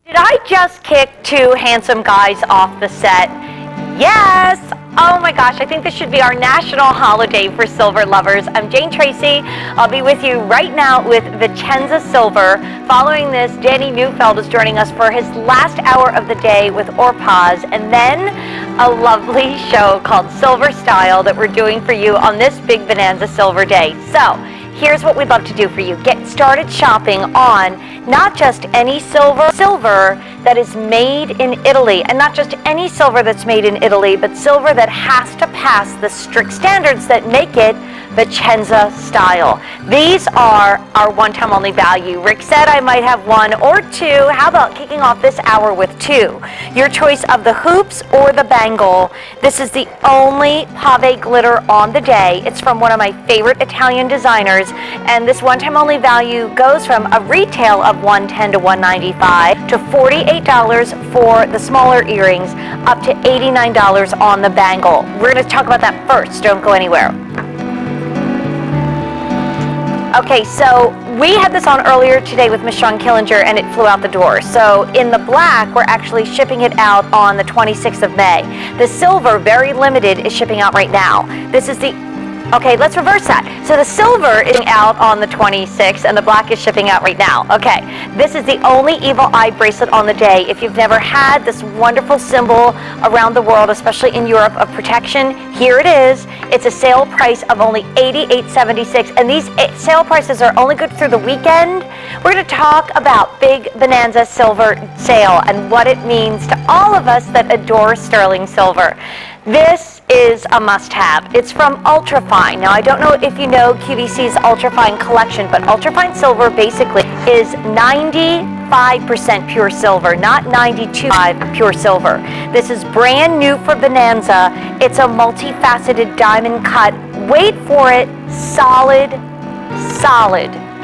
Did I just kick two handsome guys off the set? Yes! Oh my gosh, I think this should be our national holiday for silver lovers. I'm Jane Treacy. I'll be with you right now with Vicenza Silver. Following this, Danny Neufeld is joining us for his last hour of the day with Orpaz, and then a lovely show called Silver Style that we're doing for you on this Big Bonanza Silver Day. So, here's what we'd love to do for you. Get started shopping on not just any silver that is made in Italy, and not just any silver that's made in Italy, but silver that has to pass the strict standards that make it Vicenza style. These are our one-time only value. Rick said I might have one or two. How about kicking off this hour with two? Your choice of the hoops or the bangle. This is the only pave glitter on the day. It's from one of my favorite Italian designers, and this one-time only value goes from a retail of $110 to $195 to $48 for the smaller earrings, up to $89 on the bangle. We're going to talk about that first. Don't go anywhere. Okay, so we had this on earlier today with Miss Sean Killinger, and it flew out the door. So in the black, we're actually shipping it out on the 26th of May. The silver, very limited, is shipping out right now. This is the Okay, let's reverse that. So the silver is out on the 26th, and the black is shipping out right now. Okay, this is the only evil eye bracelet on the day. If you've never had this wonderful symbol around the world, especially in Europe, of protection, here it is. It's a sale price of only $88.76, and these sale prices are only good through the weekend. We're going to talk about Big Bonanza Silver Sale and what it means to all of us that adore sterling silver. This is a must-have. It's from Ultrafine. Now, I don't know if you know QVC's Ultrafine collection, but Ultrafine silver basically is 95% pure silver, not 92% pure silver. This is brand new for Bonanza. It's a multifaceted diamond cut. Wait for it, solid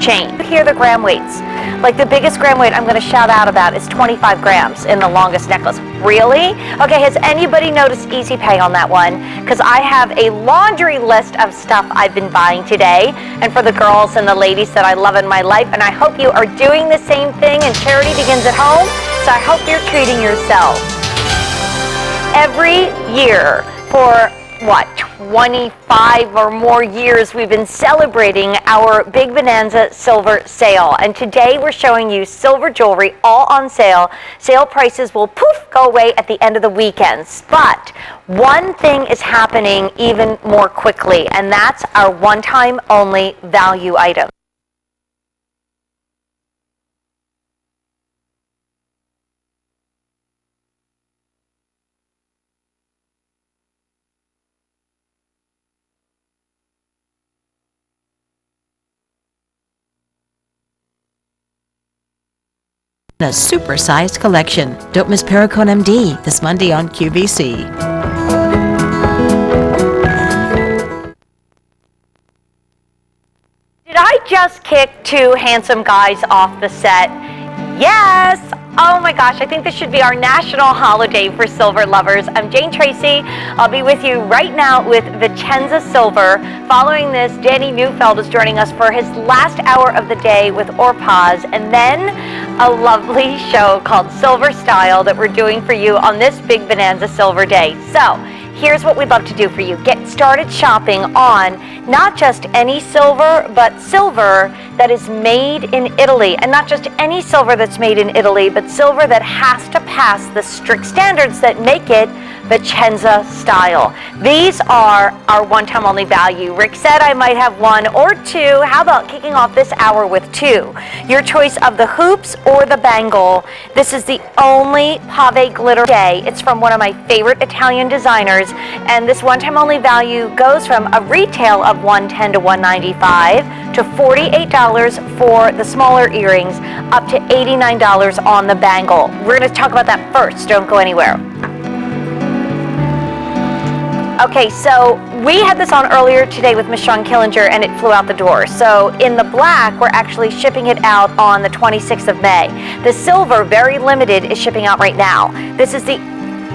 chain. Here are the gram weights. Like the biggest gram weight I'm going to shout out about is 25 grams in the longest necklace. Really? Okay, has anybody noticed Easy Pay on that one? Because I have a laundry list of stuff I've been buying today, and for the girls and the ladies that I love in my life, and I hope you are doing the same thing, and charity begins at home, so I hope you're treating yourself. Every year for 25 or more years, we've been celebrating our Big Bonanza Silver Sale. And today we're showing you silver jewelry all on sale. Sale prices will poof, go away at the end of the weekends. But one thing is happening even more quickly, and that's our one-time only value item. A super-sized collection. Don't miss Paracone MD this Monday on QVC. Did I just kick two handsome guys off the set? Yes! Oh my gosh, I think this should be our national holiday for silver lovers. I'm Jane Treacy. I'll be with you right now with Vicenza Silver. Following this, Danny Neufeld is joining us for his last hour of the day with Orpaz, and then a lovely show called Silver Style that we're doing for you on this Big Bonanza Silver Day. So, here's what we'd love to do for you. Get started shopping on not just any silver, but silver that is made in Italy, and not just any silver that's made in Italy, but silver that has to pass the strict standards that make it Vicenza style. These are our one-time only value. Rick said I might have one or two. How about kicking off this hour with two? Your choice of the hoops or the bangle. This is the only pave glitter day. It's from one of my favorite Italian designers, and this one-time only value goes from a retail of $110 to $195 to $48 for the smaller earrings, up to $89 on the bangle. We're going to talk about that first. Don't go anywhere. Okay, so we had this on earlier today with Miss Sean Killinger, and it flew out the door. So in the black, we're actually shipping it out on the 26th of May. The silver, very limited, is shipping out right now. This is the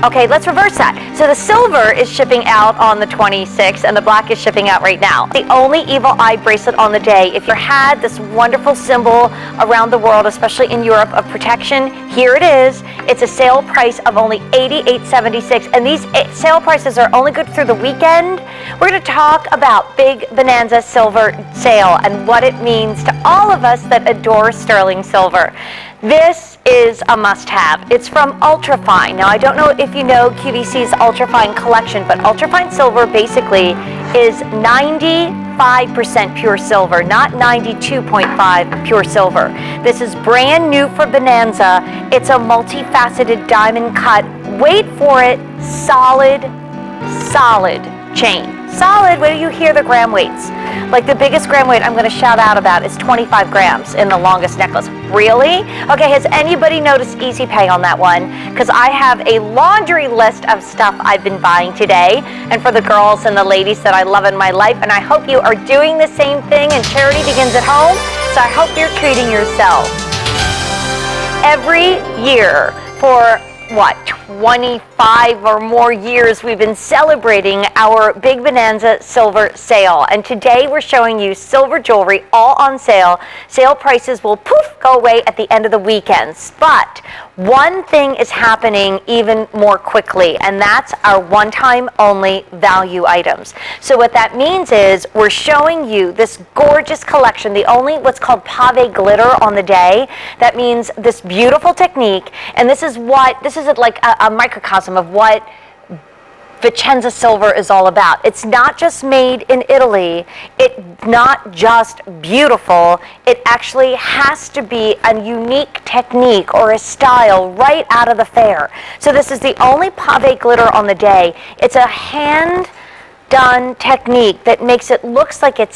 Okay, let's reverse that. So the silver is shipping out on the 26th and the black is shipping out right now. The only evil eye bracelet on the day, if you had this wonderful symbol around the world, especially in Europe, of protection, here it is. It's a sale price of only $88.76, and these sale prices are only good through the weekend. We're going to talk about Big Bonanza Silver Sale and what it means to all of us that adore sterling silver. This is a must-have. It's from Ultrafine. Now, I don't know if you know QVC's Ultrafine collection, but Ultrafine silver basically is 95% pure silver, not 92.5 pure silver. This is brand new for Bonanza. It's a multifaceted diamond cut. Wait for it, solid chain. Solid, where do you hear the gram weights? Like the biggest gram weight I'm going to shout out about is 25 grams in the longest necklace. Really? Okay, has anybody noticed Easy Pay on that one? Because I have a laundry list of stuff I've been buying today, and for the girls and the ladies that I love in my life, and I hope you are doing the same thing, and charity begins at home, so I hope you're treating yourself. Every year for 25 or more years, we've been celebrating our Big Bonanza Silver Sale. And today we're showing you silver jewelry all on sale. Sale prices will go away at the end of the weekends. But one thing is happening even more quickly, and that's our one-time only value items. So what that means is we're showing you this gorgeous collection, the only what's called pave glitter on the day. That means this beautiful technique, and this is like a microcosm of what Vicenza silver is all about. It's not just made in Italy. It's not just beautiful. It actually has to be a unique technique or a style right out of the fair. So this is the only pave glitter on the day. It's a hand done technique that makes it looks like it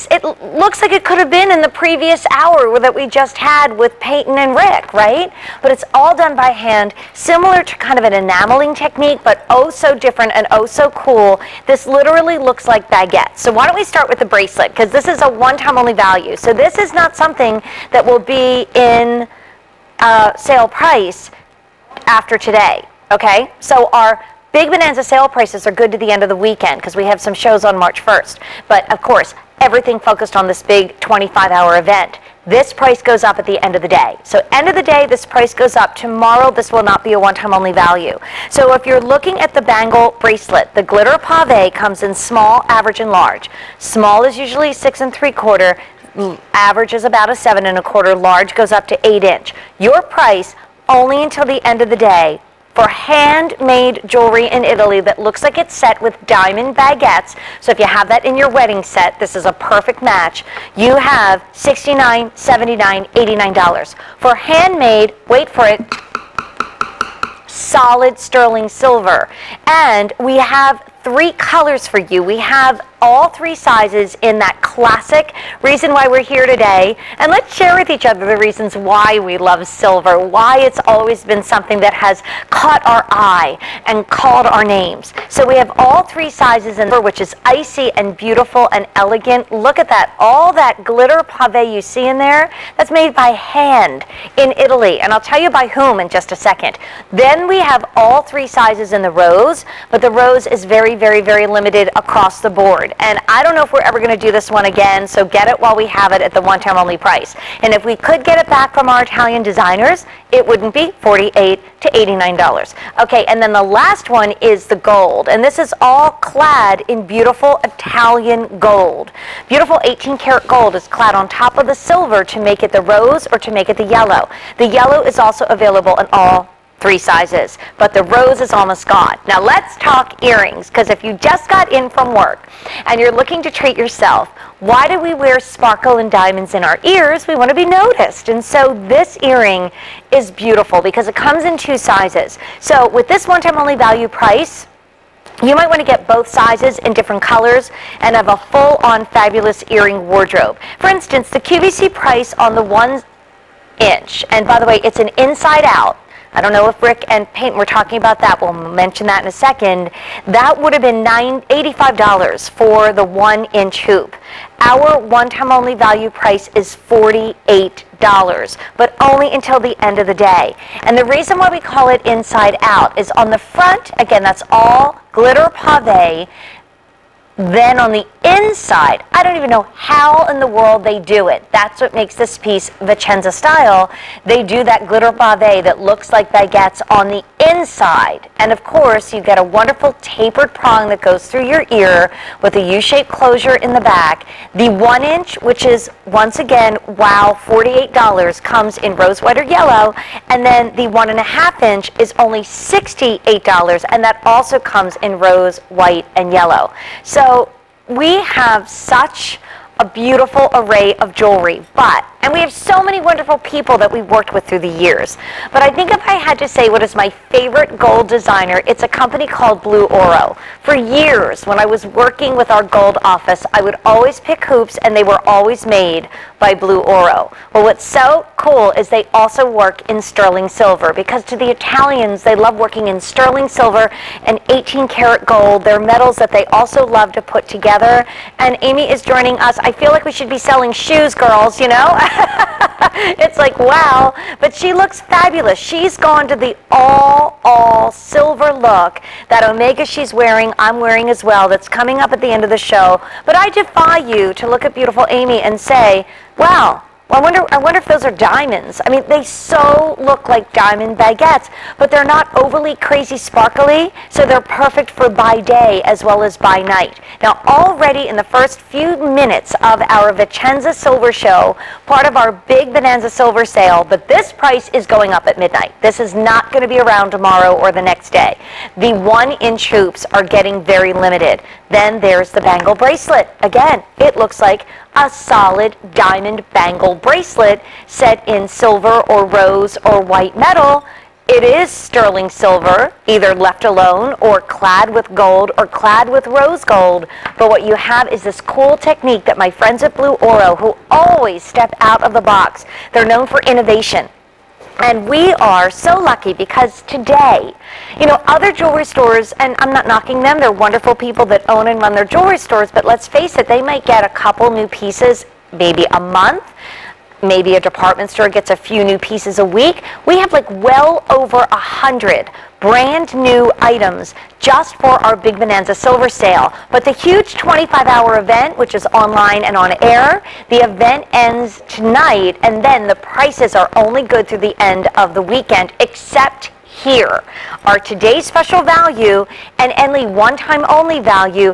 could have been in the previous hour that we just had with Peyton and Rick, right? But it's all done by hand, similar to kind of an enameling technique, but oh so different and oh so cool. This literally looks like baguettes. So why don't we start with the bracelet, because this is a one-time only value. So this is not something that will be in sale price after today, okay? So our Big Bonanza sale prices are good to the end of the weekend because we have some shows on March 1st. But of course, everything focused on this big 25-hour event. This price goes up at the end of the day. So end of the day, this price goes up. Tomorrow, this will not be a one-time only value. So if you're looking at the bangle bracelet, the glitter pave comes in small, average, and large. Small is usually 6 3/4. Average is about a 7 1/4. Large goes up to 8 inch. Your price only until the end of the day for handmade jewelry in Italy that looks like it's set with diamond baguettes. So if you have that in your wedding set, this is a perfect match. You have $69, $79, $89. For handmade, wait for it, solid sterling silver. And we have 3 colors for you. We have all 3 sizes in that classic reason why we're here today. And let's share with each other the reasons why we love silver, why it's always been something that has caught our eye and called our names. So we have all 3 sizes in silver, which is icy and beautiful and elegant. Look at that. All that glitter pave you see in there, that's made by hand in Italy. And I'll tell you by whom in just a second. Then we have all 3 sizes in the rose, but the rose is very, very, very limited across the board. And I don't know if we're ever going to do this one again, so get it while we have it at the one-time only price. And if we could get it back from our Italian designers, it wouldn't be $48 to $89. Okay, and then the last one is the gold. And this is all clad in beautiful Italian gold. Beautiful 18-karat gold is clad on top of the silver to make it the rose or to make it the yellow. The yellow is also available in all 3 sizes, but the rose is almost gone. Now let's talk earrings, because if you just got in from work and you're looking to treat yourself, why do we wear sparkle and diamonds in our ears? We want to be noticed. And so this earring is beautiful because it comes in 2 sizes. So with this one-time only value price, you might want to get both sizes in different colors and have a full-on fabulous earring wardrobe. For instance, the QVC price on the 1 inch, and by the way, it's an inside out. I don't know if Rick and Peyton were talking about that. We'll mention that in a second. That would have been $85 for the 1 inch hoop. Our one-time only value price is $48. but only until the end of the day. And the reason why we call it Inside Out is on the front, again, that's all glitter pave. Then on the inside, I don't even know how in the world they do it. That's what makes this piece Vicenza style. They do that glitter pave that looks like baguettes on the inside. And of course, you get a wonderful tapered prong that goes through your ear with a U-shaped closure in the back. The 1 inch, which is once again, wow, $48, comes in rose, white, or yellow. And then the 1.5 inch is only $68, and that also comes in rose, white, and yellow. So we have such a beautiful array of jewelry, and we have so many wonderful people that we've worked with through the years. But I think if I had to say what is my favorite gold designer, it's a company called Blue Oro. For years, when I was working with our gold office, I would always pick hoops, and they were always made by Blue Oro. Well, what's so cool is they also work in sterling silver, because to the Italians, they love working in sterling silver and 18-karat gold. They're metals that they also love to put together. And Amy is joining us. I feel like we should be selling shoes, girls, you know? It's like, wow. But she looks fabulous. She's gone to the all silver look. That Omega she's wearing, I'm wearing as well. That's coming up at the end of the show. But I defy you to look at beautiful Amy and say, wow, well, I wonder if those are diamonds. I mean, they so look like diamond baguettes, but they're not overly crazy sparkly, so they're perfect for by day as well as by night. Now, already in the first few minutes of our Vicenza Silver Show, part of our Big Bonanza Silver Sale, but this price is going up at midnight. This is not going to be around tomorrow or the next day. The 1 inch hoops are getting very limited. Then there's the bangle bracelet. Again, it looks like a solid diamond bangle bracelet set in silver or rose or white metal. It is sterling silver, either left alone or clad with gold or clad with rose gold. But what you have is this cool technique that my friends at Blue Oro, who always step out of the box, they're known for innovation. And we are so lucky because today, you know, other jewelry stores, and I'm not knocking them, they're wonderful people that own and run their jewelry stores, but let's face it, they might get a couple new pieces maybe a month. Maybe a department store gets a few new pieces a week. We have like well over 100 brand new items just for our Big Bonanza Silver Sale. But the huge 25-hour event, which is online and on air, the event ends tonight, and then the prices are only good through the end of the weekend, except here. Our today's special value and only one-time only value.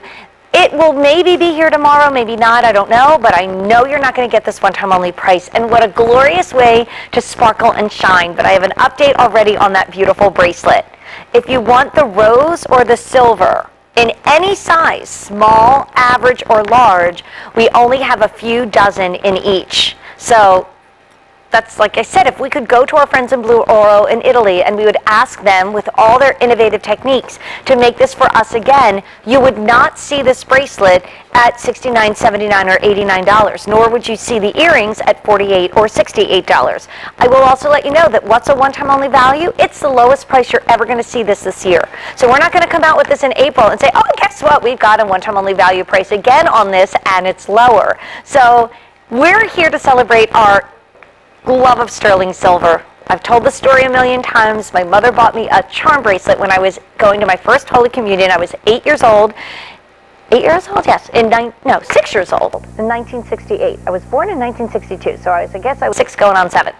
It will maybe be here tomorrow, maybe not, I don't know, but I know you're not going to get this one-time only price. And what a glorious way to sparkle and shine. But I have an update already on that beautiful bracelet. If you want the rose or the silver in any size, small, average, or large, we only have a few dozen in each. So that's, like I said, if we could go to our friends in Blue Oro in Italy and we would ask them with all their innovative techniques to make this for us again, you would not see this bracelet at $69, $79, or $89, nor would you see the earrings at $48 or $68. I will also let you know that what's a one-time only value? It's the lowest price you're ever going to see this year. So we're not going to come out with this in April and say, oh, guess what? We've got a one-time only value price again on this, and it's lower. So we're here to celebrate our love of sterling silver. I've told the story a million times. My mother bought me a charm bracelet when I was going to my first Holy Communion. I was 8 years old. 8 years old? Yes. 6 years old in 1968. I was born in 1962, so I guess I was 6 going on 7.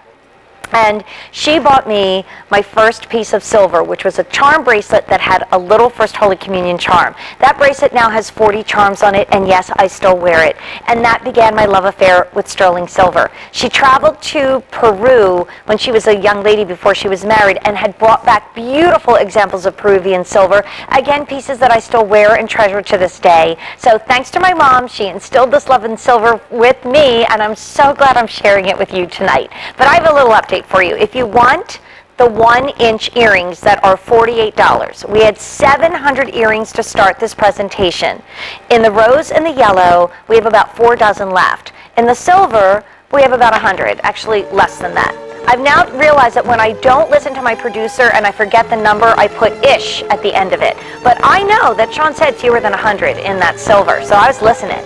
And she bought me my first piece of silver, which was a charm bracelet that had a little First Holy Communion charm. That bracelet now has 40 charms on it, and yes, I still wear it. And that began my love affair with sterling silver. She traveled to Peru when she was a young lady before she was married and had brought back beautiful examples of Peruvian silver. Again, pieces that I still wear and treasure to this day. So thanks to my mom, she instilled this love in silver with me, and I'm so glad I'm sharing it with you tonight. But I have a little update for you. If you want the 1 inch earrings that are $48, we had 700 earrings to start this presentation. In the rose and the yellow, we have about 4 dozen left. In the silver, we have about 100, actually less than that. I've now realized that when I don't listen to my producer and I forget the number, I put ish at the end of it. But I know that Sean said fewer than 100 in that silver, so I was listening.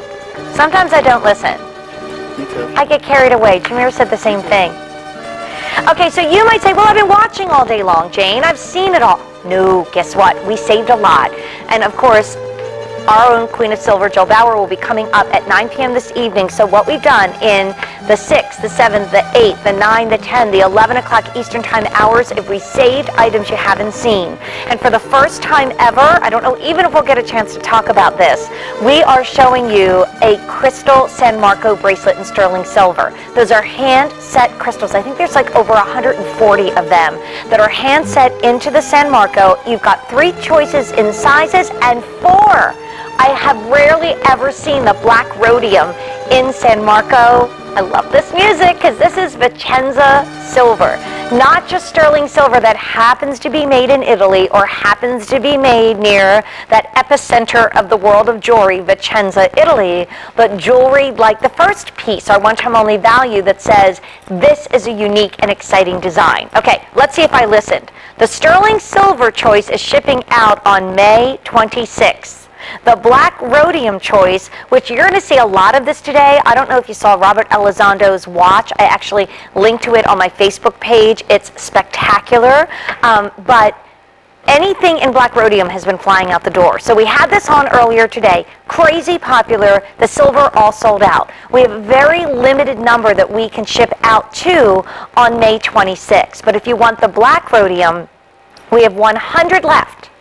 Sometimes I don't listen. Me too. I get carried away. Jameer said the same thing. Okay, so you might say, well, I've been watching all day long, Jane. I've seen it all. No, guess what? We saved a lot. And of course, our own Queen of Silver, Jill Bauer, will be coming up at 9 p.m. this evening. So what we've done in the 6th, the 7th, the 8th, the 9th, the 10th, the 11 o'clock Eastern Time hours, if we saved items you haven't seen. And for the first time ever, I don't know even if we'll get a chance to talk about this, we are showing you a crystal San Marco bracelet in sterling silver. Those are hand-set crystals. I think there's like over 140 of them that are hand-set into the San Marco. You've got 3 choices in sizes and 4. I have rarely ever seen the black rhodium in San Marco. I love this music because this is Vicenza silver. Not just sterling silver that happens to be made in Italy or happens to be made near that epicenter of the world of jewelry, Vicenza, Italy, but jewelry like the first piece, our one-time only value that says, this is a unique and exciting design. Okay, let's see if I listened. The sterling silver choice is shipping out on May 26th. The black rhodium choice, which you're going to see a lot of this today. I don't know if you saw Robert Elizondo's watch. I actually linked to it on my Facebook page. It's spectacular. But anything in black rhodium has been flying out the door. So we had this on earlier today. Crazy popular. The silver all sold out. We have a very limited number that we can ship out to on May 26th. But if you want the black rhodium, we have 100 left.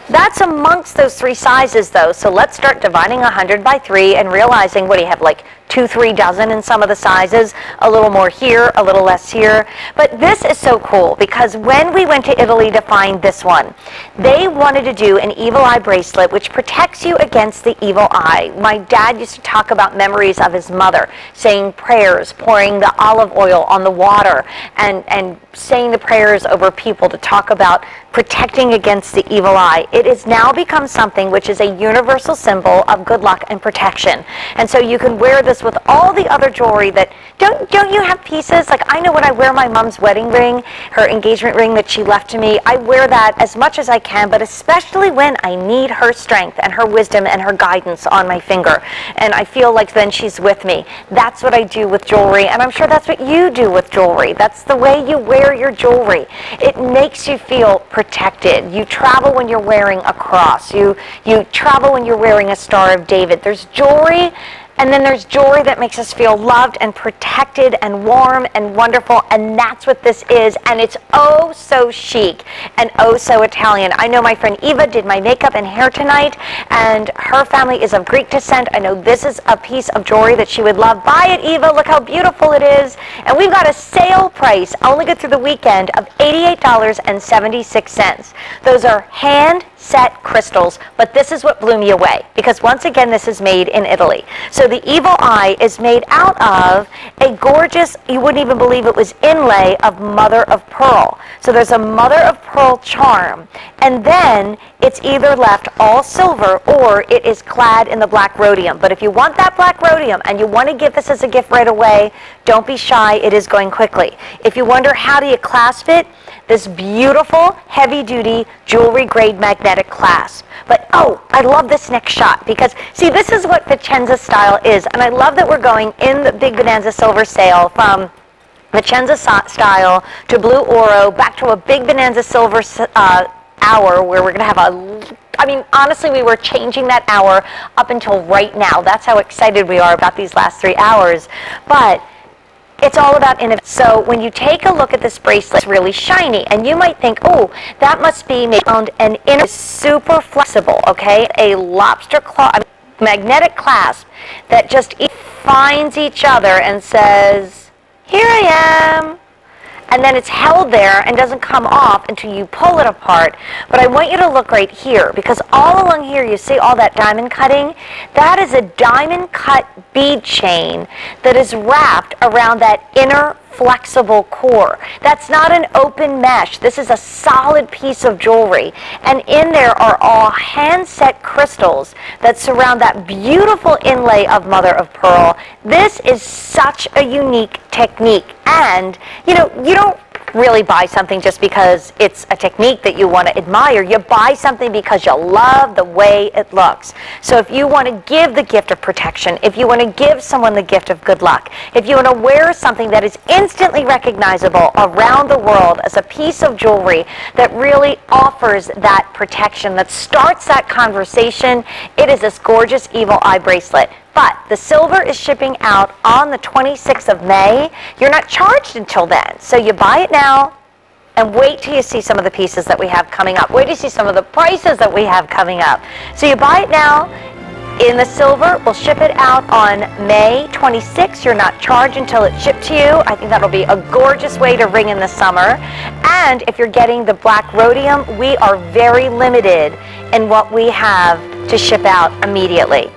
That's amongst those 3 sizes, though. So let's start dividing 100 by 3 and realizing, what do you have, like 2-3 dozen in some of the sizes, a little more here, a little less here. But this is so cool because when we went to Italy to find this one, they wanted to do an evil eye bracelet which protects you against the evil eye. My dad used to talk about memories of his mother saying prayers, pouring the olive oil on the water, and saying the prayers over people to talk about protecting against the evil eye. It has now become something which is a universal symbol of good luck and protection. And so you can wear this with all the other jewelry that, don't you have pieces? Like, I know when I wear my mom's wedding ring, her engagement ring that she left to me, I wear that as much as I can, but especially when I need her strength and her wisdom and her guidance on my finger. And I feel like then she's with me. That's what I do with jewelry, and I'm sure that's what you do with jewelry. That's the way you wear your jewelry. It makes you feel protected. You travel when you're wearing a cross. You travel when you're wearing a Star of David. There's jewelry, and then there's jewelry that makes us feel loved and protected and warm and wonderful, and that's what this is, and it's oh so chic and oh so Italian. I know my friend Eva did my makeup and hair tonight, and her family is of Greek descent. I know this is a piece of jewelry that she would love. Buy it, Eva. Look how beautiful it is. And we've got a sale price, only good through the weekend, of $88.76. Those are hand-set crystals, but this is what blew me away, because once again, this is made in Italy. So the evil eye is made out of a gorgeous, you wouldn't even believe it was inlay of mother of pearl. So there's a mother of pearl charm, and then it's either left all silver or it is clad in the black rhodium. But if you want that black rhodium and you want to give this as a gift right away, don't be shy, it is going quickly. If you wonder how do you clasp it, this beautiful heavy-duty jewelry grade magnetic clasp. But oh, I love this next shot because, see, this is what Vicenza style is, and I love that we're going in the Big Bonanza silver sale from Vicenza style to Blue Oro back to a Big Bonanza silver hour where we're going to have I mean, honestly, we were changing that hour up until right now. That's how excited we are about these last 3 hours. But it's all about innovation. So when you take a look at this bracelet, it's really shiny, and you might think, oh, that must be made around an inner, super flexible, okay? A lobster claw, magnetic clasp that just finds each other and says, here I am. And then it's held there and doesn't come off until you pull it apart. But I want you to look right here, because all along here you see all that diamond cutting. That is a diamond cut bead chain that is wrapped around that inner flexible core. That's not an open mesh. This is a solid piece of jewelry. And in there are all hand-set crystals that surround that beautiful inlay of mother of pearl. This is such a unique technique. And, you know, really buy something just because it's a technique that you want to admire. You buy something because you love the way it looks. So if you want to give the gift of protection, if you want to give someone the gift of good luck, if you want to wear something that is instantly recognizable around the world as a piece of jewelry that really offers that protection, that starts that conversation, it is this gorgeous evil eye bracelet. But the silver is shipping out on the 26th of May. You're not charged until then. So you buy it now and wait till you see some of the pieces that we have coming up. Wait till you see some of the prices that we have coming up. So you buy it now in the silver. We'll ship it out on May 26th. You're not charged until it's shipped to you. I think that'll be a gorgeous way to ring in the summer. And if you're getting the black rhodium, we are very limited in what we have to ship out immediately.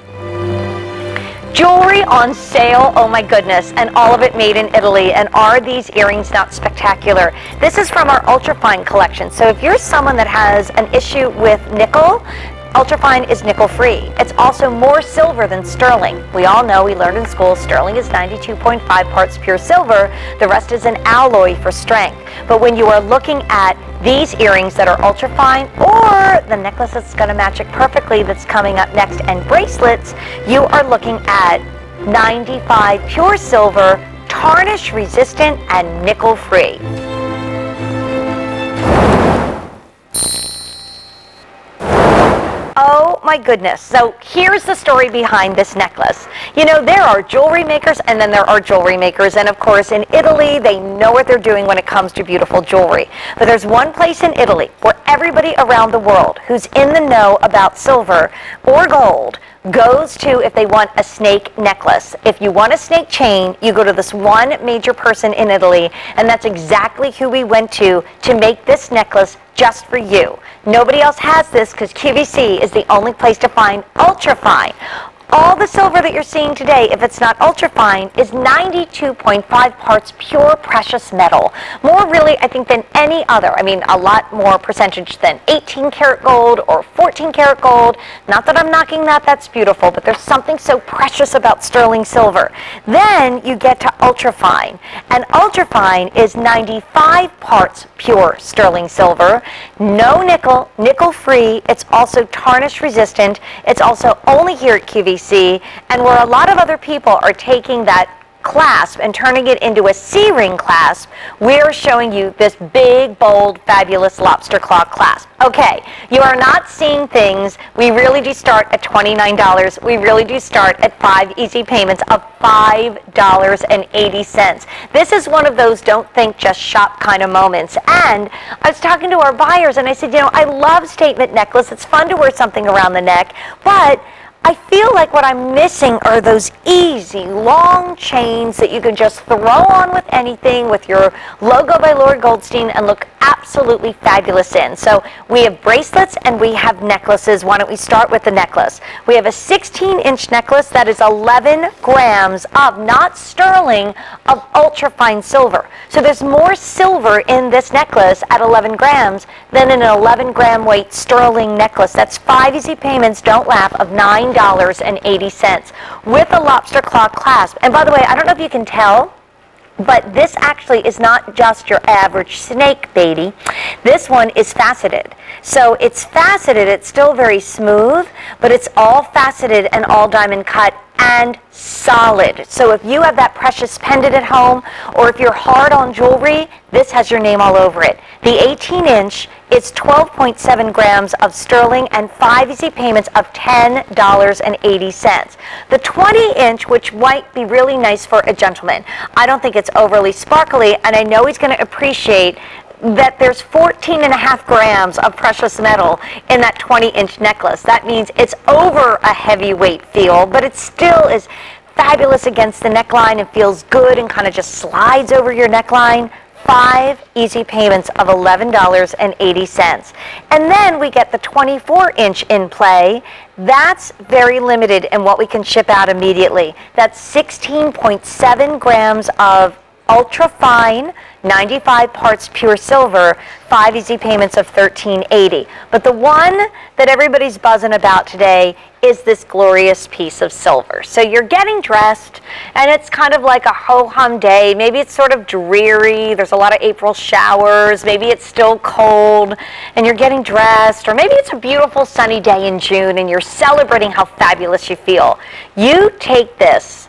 Jewelry on sale, oh my goodness, and all of it made in Italy. And are these earrings not spectacular? This is from our ultrafine collection. So if you're someone that has an issue with nickel, ultrafine is nickel free. It's also more silver than sterling. We all know, we learned in school, sterling is 92.5 parts pure silver. The rest is an alloy for strength. But when you are looking at these earrings that are ultrafine, or the necklace that's going to match it perfectly that's coming up next, and bracelets, you are looking at 95 pure silver, tarnish resistant, and nickel free. Oh my goodness. So here's the story behind this necklace. You know, there are jewelry makers and then there are jewelry makers. And of course, in Italy, they know what they're doing when it comes to beautiful jewelry. But there's one place in Italy where everybody around the world who's in the know about silver or gold goes to if they want a snake necklace. If you want a snake chain, you go to this one major person in Italy, and that's exactly who we went to make this necklace just for you. Nobody else has this because QVC is the only place to find ultrafine. All the silver that you're seeing today, if it's not ultrafine, is 92.5 parts pure precious metal. More really, I think, than any other. I mean, a lot more percentage than 18 karat gold or 14 karat gold. Not that I'm knocking that, that's beautiful, but there's something so precious about sterling silver. Then you get to ultrafine. And ultrafine is 95 parts pure sterling silver. No nickel, nickel free. It's also tarnish resistant. It's also only here at QVC. And where a lot of other people are taking that clasp and turning it into a C-ring clasp, we're showing you this big, bold, fabulous lobster claw clasp. Okay, you are not seeing things. We really do start at $29. We really do start at 5 easy payments of $5.80. This is one of those don't think, just shop kind of moments. And I was talking to our buyers and I said, you know, I love statement necklace. It's fun to wear something around the neck, but I feel like what I'm missing are those easy, long chains that you can just throw on with anything with your logo by Lord Goldstein and look absolutely fabulous in. So we have bracelets and we have necklaces. Why don't we start with the necklace? We have a 16-inch necklace that is 11 grams of, not sterling, of ultrafine silver. So there's more silver in this necklace at 11 grams than in an 11-gram weight sterling necklace. That's 5 easy payments, don't laugh, of $9.80 with a lobster claw clasp. And by the way, I don't know if you can tell, but this actually is not just your average snake baby. This one is faceted. So it's faceted, it's still very smooth, but it's all faceted and all diamond cut and solid. So if you have that precious pendant at home, or if you're hard on jewelry, this has your name all over it. The 18-inch is 12.7 grams of sterling and 5 easy payments of $10.80. The 20-inch, which might be really nice for a gentleman, I don't think it's overly sparkly, and I know he's going to appreciate that there's 14.5 grams of precious metal in that 20-inch necklace. That means it's over a heavyweight feel, but it still is fabulous against the neckline and feels good and kind of just slides over your neckline. 5 easy payments of $11.80. And then we get the 24-inch in play. That's very limited in what we can ship out immediately. That's 16.7 grams of ultra fine, 95 parts pure silver, 5 easy payments of $13.80. But the one that everybody's buzzing about today is this glorious piece of silver. So you're getting dressed, and it's kind of like a ho-hum day. Maybe it's sort of dreary. There's a lot of April showers. Maybe it's still cold, and you're getting dressed. Or maybe it's a beautiful sunny day in June, and you're celebrating how fabulous you feel. You take this.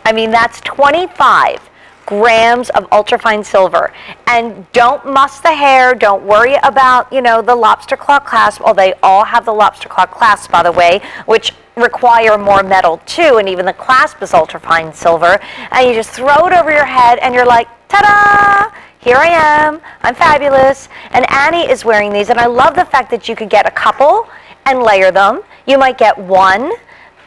I mean, that's 25 grams of ultrafine silver, and don't muss the hair. Don't worry about, you know, the lobster claw clasp. Well, they all have the lobster claw clasp, by the way, which require more metal too, and even the clasp is ultrafine silver. And you just throw it over your head, and you're like, ta-da! Here I am. I'm fabulous. And Annie is wearing these, and I love the fact that you could get a couple and layer them. You might get one,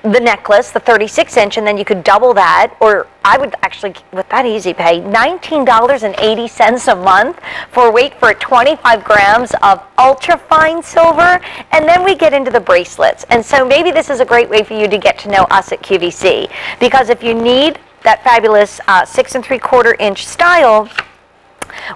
the necklace, the 36-inch, and then you could double that, or I would actually, with that easy pay, $19.80 a month for, wait for it, 25 grams of ultra-fine silver. And then we get into the bracelets. And so maybe this is a great way for you to get to know us at QVC, because if you need that fabulous 6 3/4 inch style,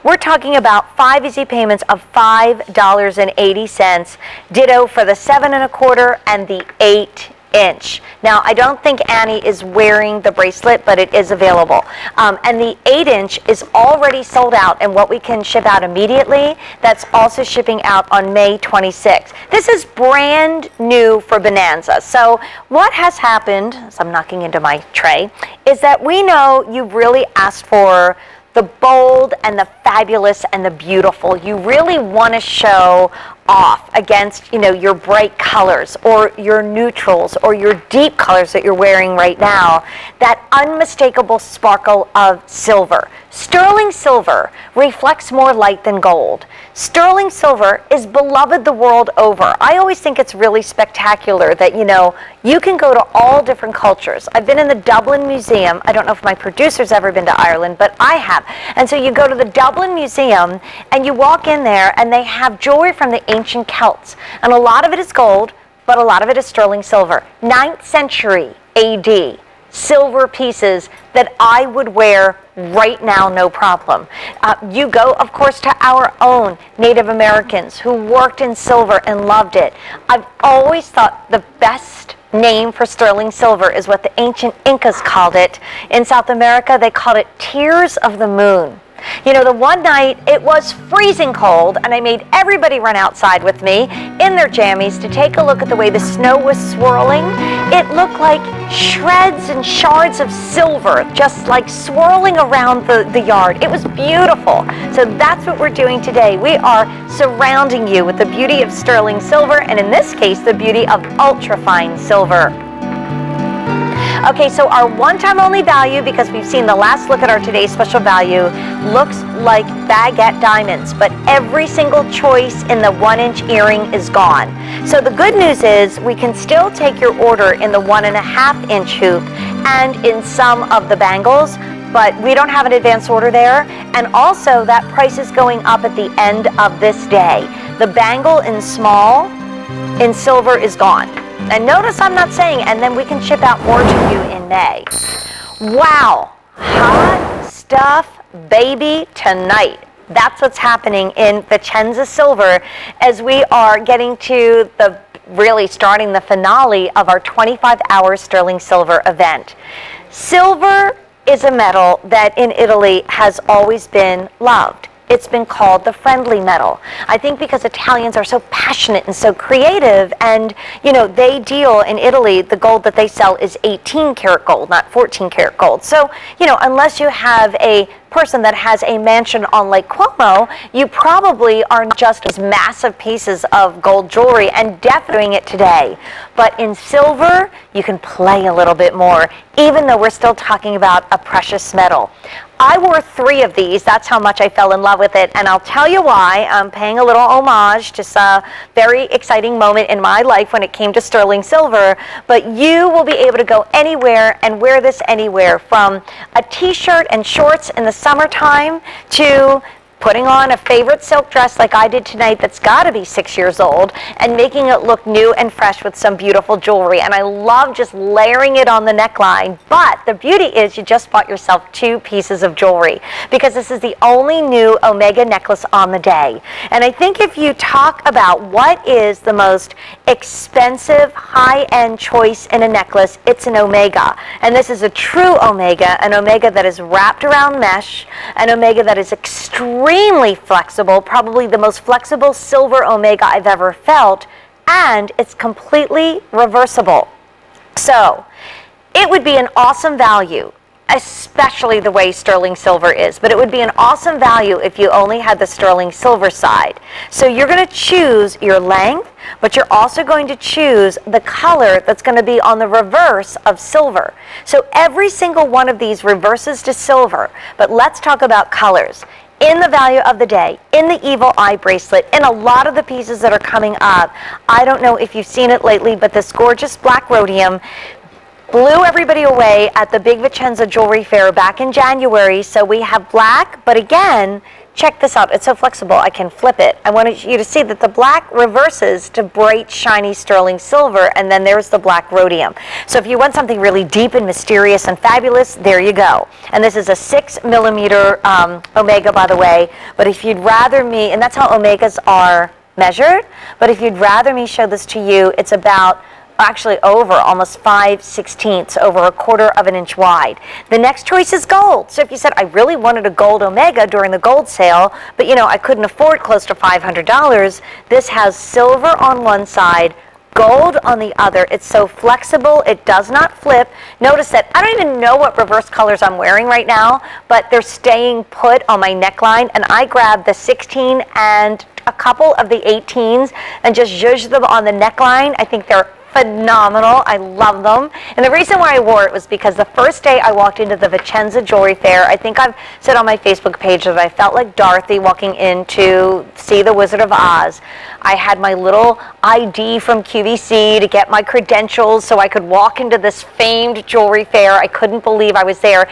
we're talking about 5 easy payments of $5.80. Ditto for the 7 1/4 and the 8-inch. Now, I don't think Annie is wearing the bracelet, but it is available. And the 8-inch is already sold out, and what we can ship out immediately, that's also shipping out on May 26th. This is brand new for Bonanza. So what has happened, as I'm knocking into my tray, is that we know you really asked for the bold and the fabulous and the beautiful. You really want to show off against, you know, your bright colors or your neutrals or your deep colors that you're wearing right now. That unmistakable sparkle of silver. Sterling silver reflects more light than gold. Sterling silver is beloved the world over. I always think it's really spectacular that, you know, you can go to all different cultures. I've been in the Dublin Museum. I don't know if my producer's ever been to Ireland, but I have. And so you go to the Dublin Museum and you walk in there and they have jewelry from the ancient Celts. And a lot of it is gold, but a lot of it is sterling silver. 9th century AD. Silver pieces that I would wear right now, no problem. You go, of course, to our own Native Americans who worked in silver and loved it. I've always thought the best name for sterling silver is what the ancient Incas called it. In South America, they called it tears of the moon. You know, the one night it was freezing cold, and I made everybody run outside with me in their jammies to take a look at the way the snow was swirling. It looked like shreds and shards of silver just like swirling around the yard. It was beautiful. So that's what we're doing today. We are surrounding you with the beauty of sterling silver, and in this case, the beauty of ultrafine silver. Okay, so our one-time only value, because we've seen the last look at our today's special value, looks like baguette diamonds, but every single choice in the 1-inch earring is gone. So the good news is we can still take your order in the 1.5-inch hoop and in some of the bangles, but we don't have an advance order there. And also that price is going up at the end of this day. The bangle in small, in silver, is gone. And notice I'm not saying, and then we can ship out more to you in May. Wow, hot stuff, baby, tonight. That's what's happening in Vicenza Silver as we are getting to the, really starting the finale of our 25-hour sterling silver event. Silver is a metal that in Italy has always been loved. It's been called the friendly metal. I think because Italians are so passionate and so creative, and you know, they deal in Italy, the gold that they sell is 18 karat gold, not 14 karat gold. So, you know, unless you have a person that has a mansion on Lake Como, you probably are not just as massive pieces of gold jewelry, and definitely doing it today. But in silver, you can play a little bit more, even though we're still talking about a precious metal. I wore 3 of these. That's how much I fell in love with it. And I'll tell you why. I'm paying a little homage to a very exciting moment in my life when it came to sterling silver. But you will be able to go anywhere and wear this anywhere, from a t-shirt and shorts in the summertime to putting on a favorite silk dress like I did tonight that's got to be 6 years old, and making it look new and fresh with some beautiful jewelry. And I love just layering it on the neckline. But the beauty is you just bought yourself 2 pieces of jewelry, because this is the only new Omega necklace on the day. And I think if you talk about what is the most expensive high-end choice in a necklace, it's an Omega. And this is a true Omega, an Omega that is wrapped around mesh, an Omega that is extremely flexible, probably the most flexible silver Omega I've ever felt, and it's completely reversible. So it would be an awesome value, especially the way sterling silver is, but it would be an awesome value if you only had the sterling silver side. So you're going to choose your length, but you're also going to choose the color that's going to be on the reverse of silver. So every single one of these reverses to silver, but let's talk about colors. In the value of the day, in the evil eye bracelet, in a lot of the pieces that are coming up. I don't know if you've seen it lately, but this gorgeous black rhodium blew everybody away at the Big Bonanza Jewelry Fair back in January. So we have black, but again, check this out. It's so flexible, I can flip it. I wanted you to see that the black reverses to bright, shiny sterling silver, and then there's the black rhodium. So if you want something really deep and mysterious and fabulous, there you go. And this is a 6mm Omega, by the way. But if you'd rather me, and that's how Omegas are measured, but if you'd rather me show this to you, it's about actually over almost 5/16, over 1/4 of an inch wide. The next choice is gold. So if you said, I really wanted a gold Omega during the gold sale, but you know, I couldn't afford close to $500, this has silver on one side, gold on the other. It's so flexible, it does not flip. Notice that I don't even know what reverse colors I'm wearing right now, but they're staying put on my neckline, and I grabbed the 16 and a couple of the 18s and just zhuzhed them on the neckline. I think they're phenomenal. I love them. And the reason why I wore it was because the first day I walked into the Bonanza Jewelry Fair, I think I've said on my Facebook page that I felt like Dorothy walking in to see the Wizard of Oz. I had my little ID from QVC to get my credentials so I could walk into this famed jewelry fair. I couldn't believe I was there.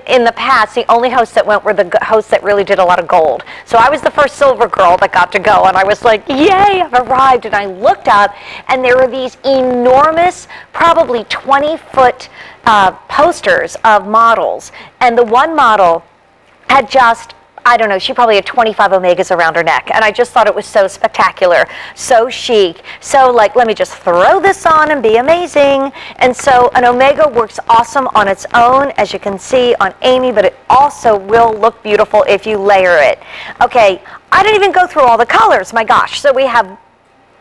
In the past, the only hosts that went were the hosts that really did a lot of gold. So I was the first silver girl that got to go, and I was like, yay, I've arrived. And I looked up, and there were these enormous, probably 20-foot posters of models. And the one model had just, I don't know, she probably had 25 Omegas around her neck. And I just thought it was so spectacular, so chic. So like, let me just throw this on and be amazing. And so an Omega works awesome on its own, as you can see on Amy, but it also will look beautiful if you layer it. Okay, I didn't even go through all the colors, my gosh. So we have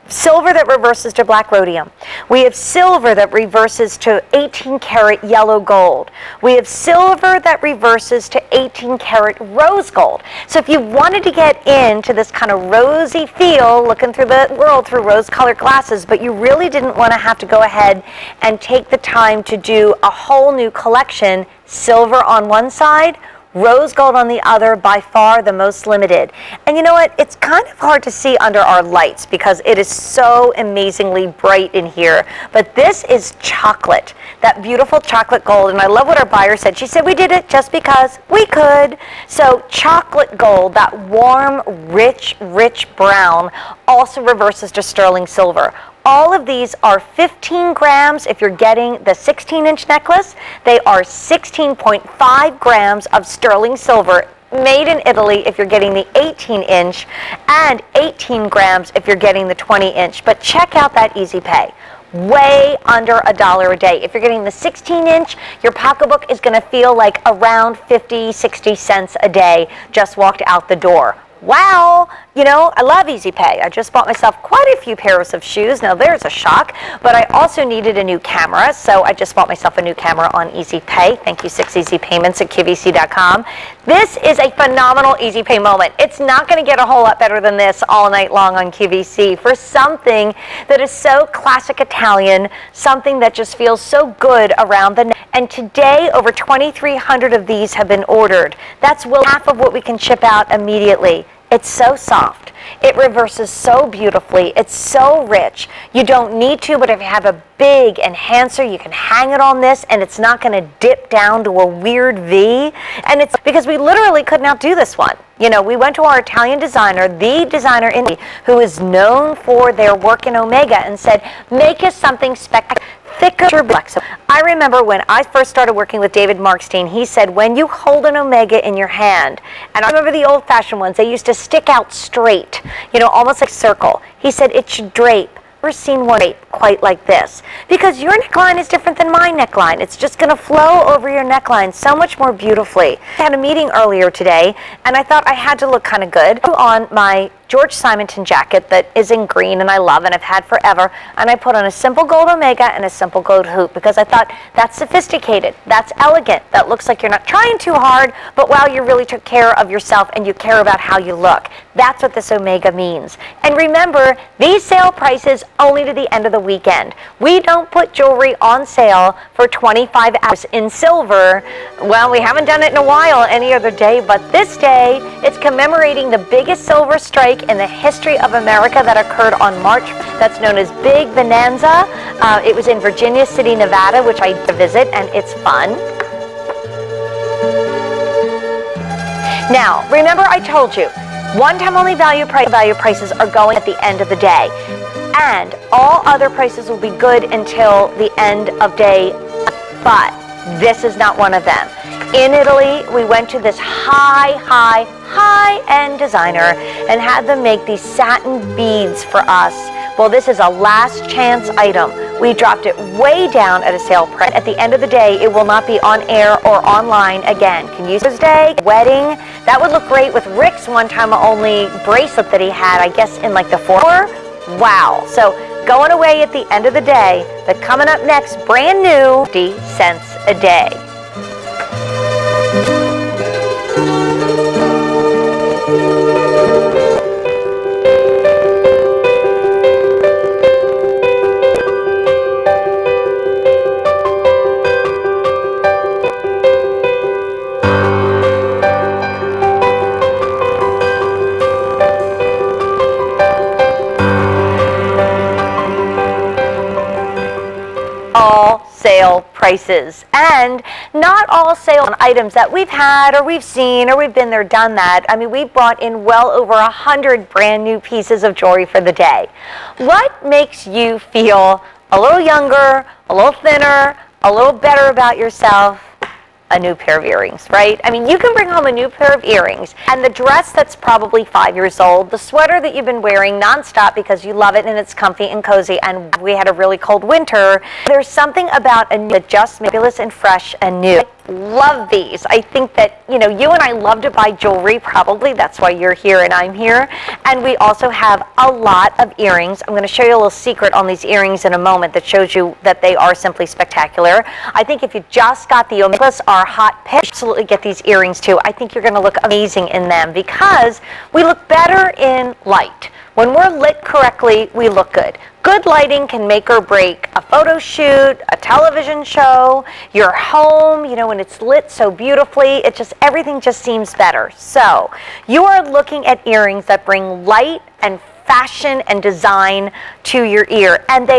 silver that reverses to black rhodium. We have silver that reverses to 18-karat yellow gold. We have silver that reverses to 18-karat rose gold. So if you wanted to get into this kind of rosy feel, looking through the world through rose-colored glasses, but you really didn't want to have to go ahead and take the time to do a whole new collection, silver on one side, rose gold on the other, by far the most limited. And you know what? It's kind of hard to see under our lights because it is so amazingly bright in here. But this is chocolate, that beautiful chocolate gold. And I love what our buyer said. She said, we did it just because we could. So chocolate gold, that warm, rich, rich brown, also reverses to sterling silver. All of these are 15 grams if you're getting the 16-inch necklace. They are 16.5 grams of sterling silver, made in Italy if you're getting the 18-inch, and 18 grams if you're getting the 20-inch. But check out that Easy Pay. Way under $1 a day. If you're getting the 16-inch, your pocketbook is going to feel like around 50, 60 cents a day just walked out the door. Wow, you know, I love Easy Pay. I just bought myself quite a few pairs of shoes. Now there's a shock, but I also needed a new camera, so I just bought myself a new camera on Easy Pay. Thank you, 6 Easy Payments at QVC.com. This is a phenomenal Easy Pay moment. It's not going to get a whole lot better than this all night long on QVC for something that is so classic Italian, something that just feels so good around the neck. And today, over 2,300 of these have been ordered. That's half of what we can ship out immediately. It's so soft. It reverses so beautifully. It's so rich. You don't need to, but if you have a big enhancer, you can hang it on this and it's not going to dip down to a weird V. And it's because we literally couldn't outdo this one. You know, we went to our Italian designer, the designer in who is known for their work in Omega, and said, make us something spectacular. Thicker, flexible. I remember when I first started working with David Markstein, he said, when you hold an Omega in your hand, and I remember the old-fashioned ones, they used to stick out straight, you know, almost like a circle. He said it should drape. I've never seen one drape quite like this, because your neckline is different than my neckline. It's just going to flow over your neckline so much more beautifully. I had a meeting earlier today, and I thought I had to look kind of good on my George Simonton jacket that is in green and I love and I've had forever, and I put on a simple gold Omega and a simple gold hoop because I thought that's sophisticated, that's elegant, that looks like you're not trying too hard, but wow, you really took care of yourself and you care about how you look. That's what this Omega means. And remember, these sale prices only to the end of the weekend. We don't put jewelry on sale for 25 hours in silver. Well, we haven't done it in a while any other day, but this day it's commemorating the biggest silver strike in the history of America that occurred on March. That's known as Big Bonanza. It was in Virginia City, Nevada, which I visit, and it's fun. Now, remember I told you, one-time only value prices are going at the end of the day, and all other prices will be good until the end of day, but this is not one of them. In Italy, we went to this high-end designer and had them make these satin beads for us. Well, this is a last chance item. We dropped it way down at a sale price. At the end of the day, it will not be on air or online again. Can use Thursday, wedding. That would look great with Rick's one-time only bracelet that he had, I guess, in like the 4. Wow. So going away at the end of the day, but coming up next, brand new, 50 cents a day. All sale prices, and not all sale on items that we've had or we've seen or we've been there, done that. I mean, we brought in well over 100 brand new pieces of jewelry for the day. What makes you feel a little younger, a little thinner, a little better about yourself? A new pair of earrings, right? I mean, you can bring home a new pair of earrings and the dress that's probably 5 years old, the sweater that you've been wearing nonstop because you love it and it's comfy and cozy, and we had a really cold winter. There's something about a new that just makes fabulous and fresh and new. Love these. I think that, you know, you and I love to buy jewelry, probably. That's why you're here and I'm here. And we also have a lot of earrings. I'm going to show you a little secret on these earrings in a moment that shows you that they are simply spectacular. I think if you just got the Omegas are hot pick, absolutely get these earrings too. I think you're going to look amazing in them because we look better in light. When we're lit correctly, we look good. Good lighting can make or break a photo shoot, a television show, your home, you know, when it's lit so beautifully, everything just seems better. So, you are looking at earrings that bring light and fashion and design to your ear. And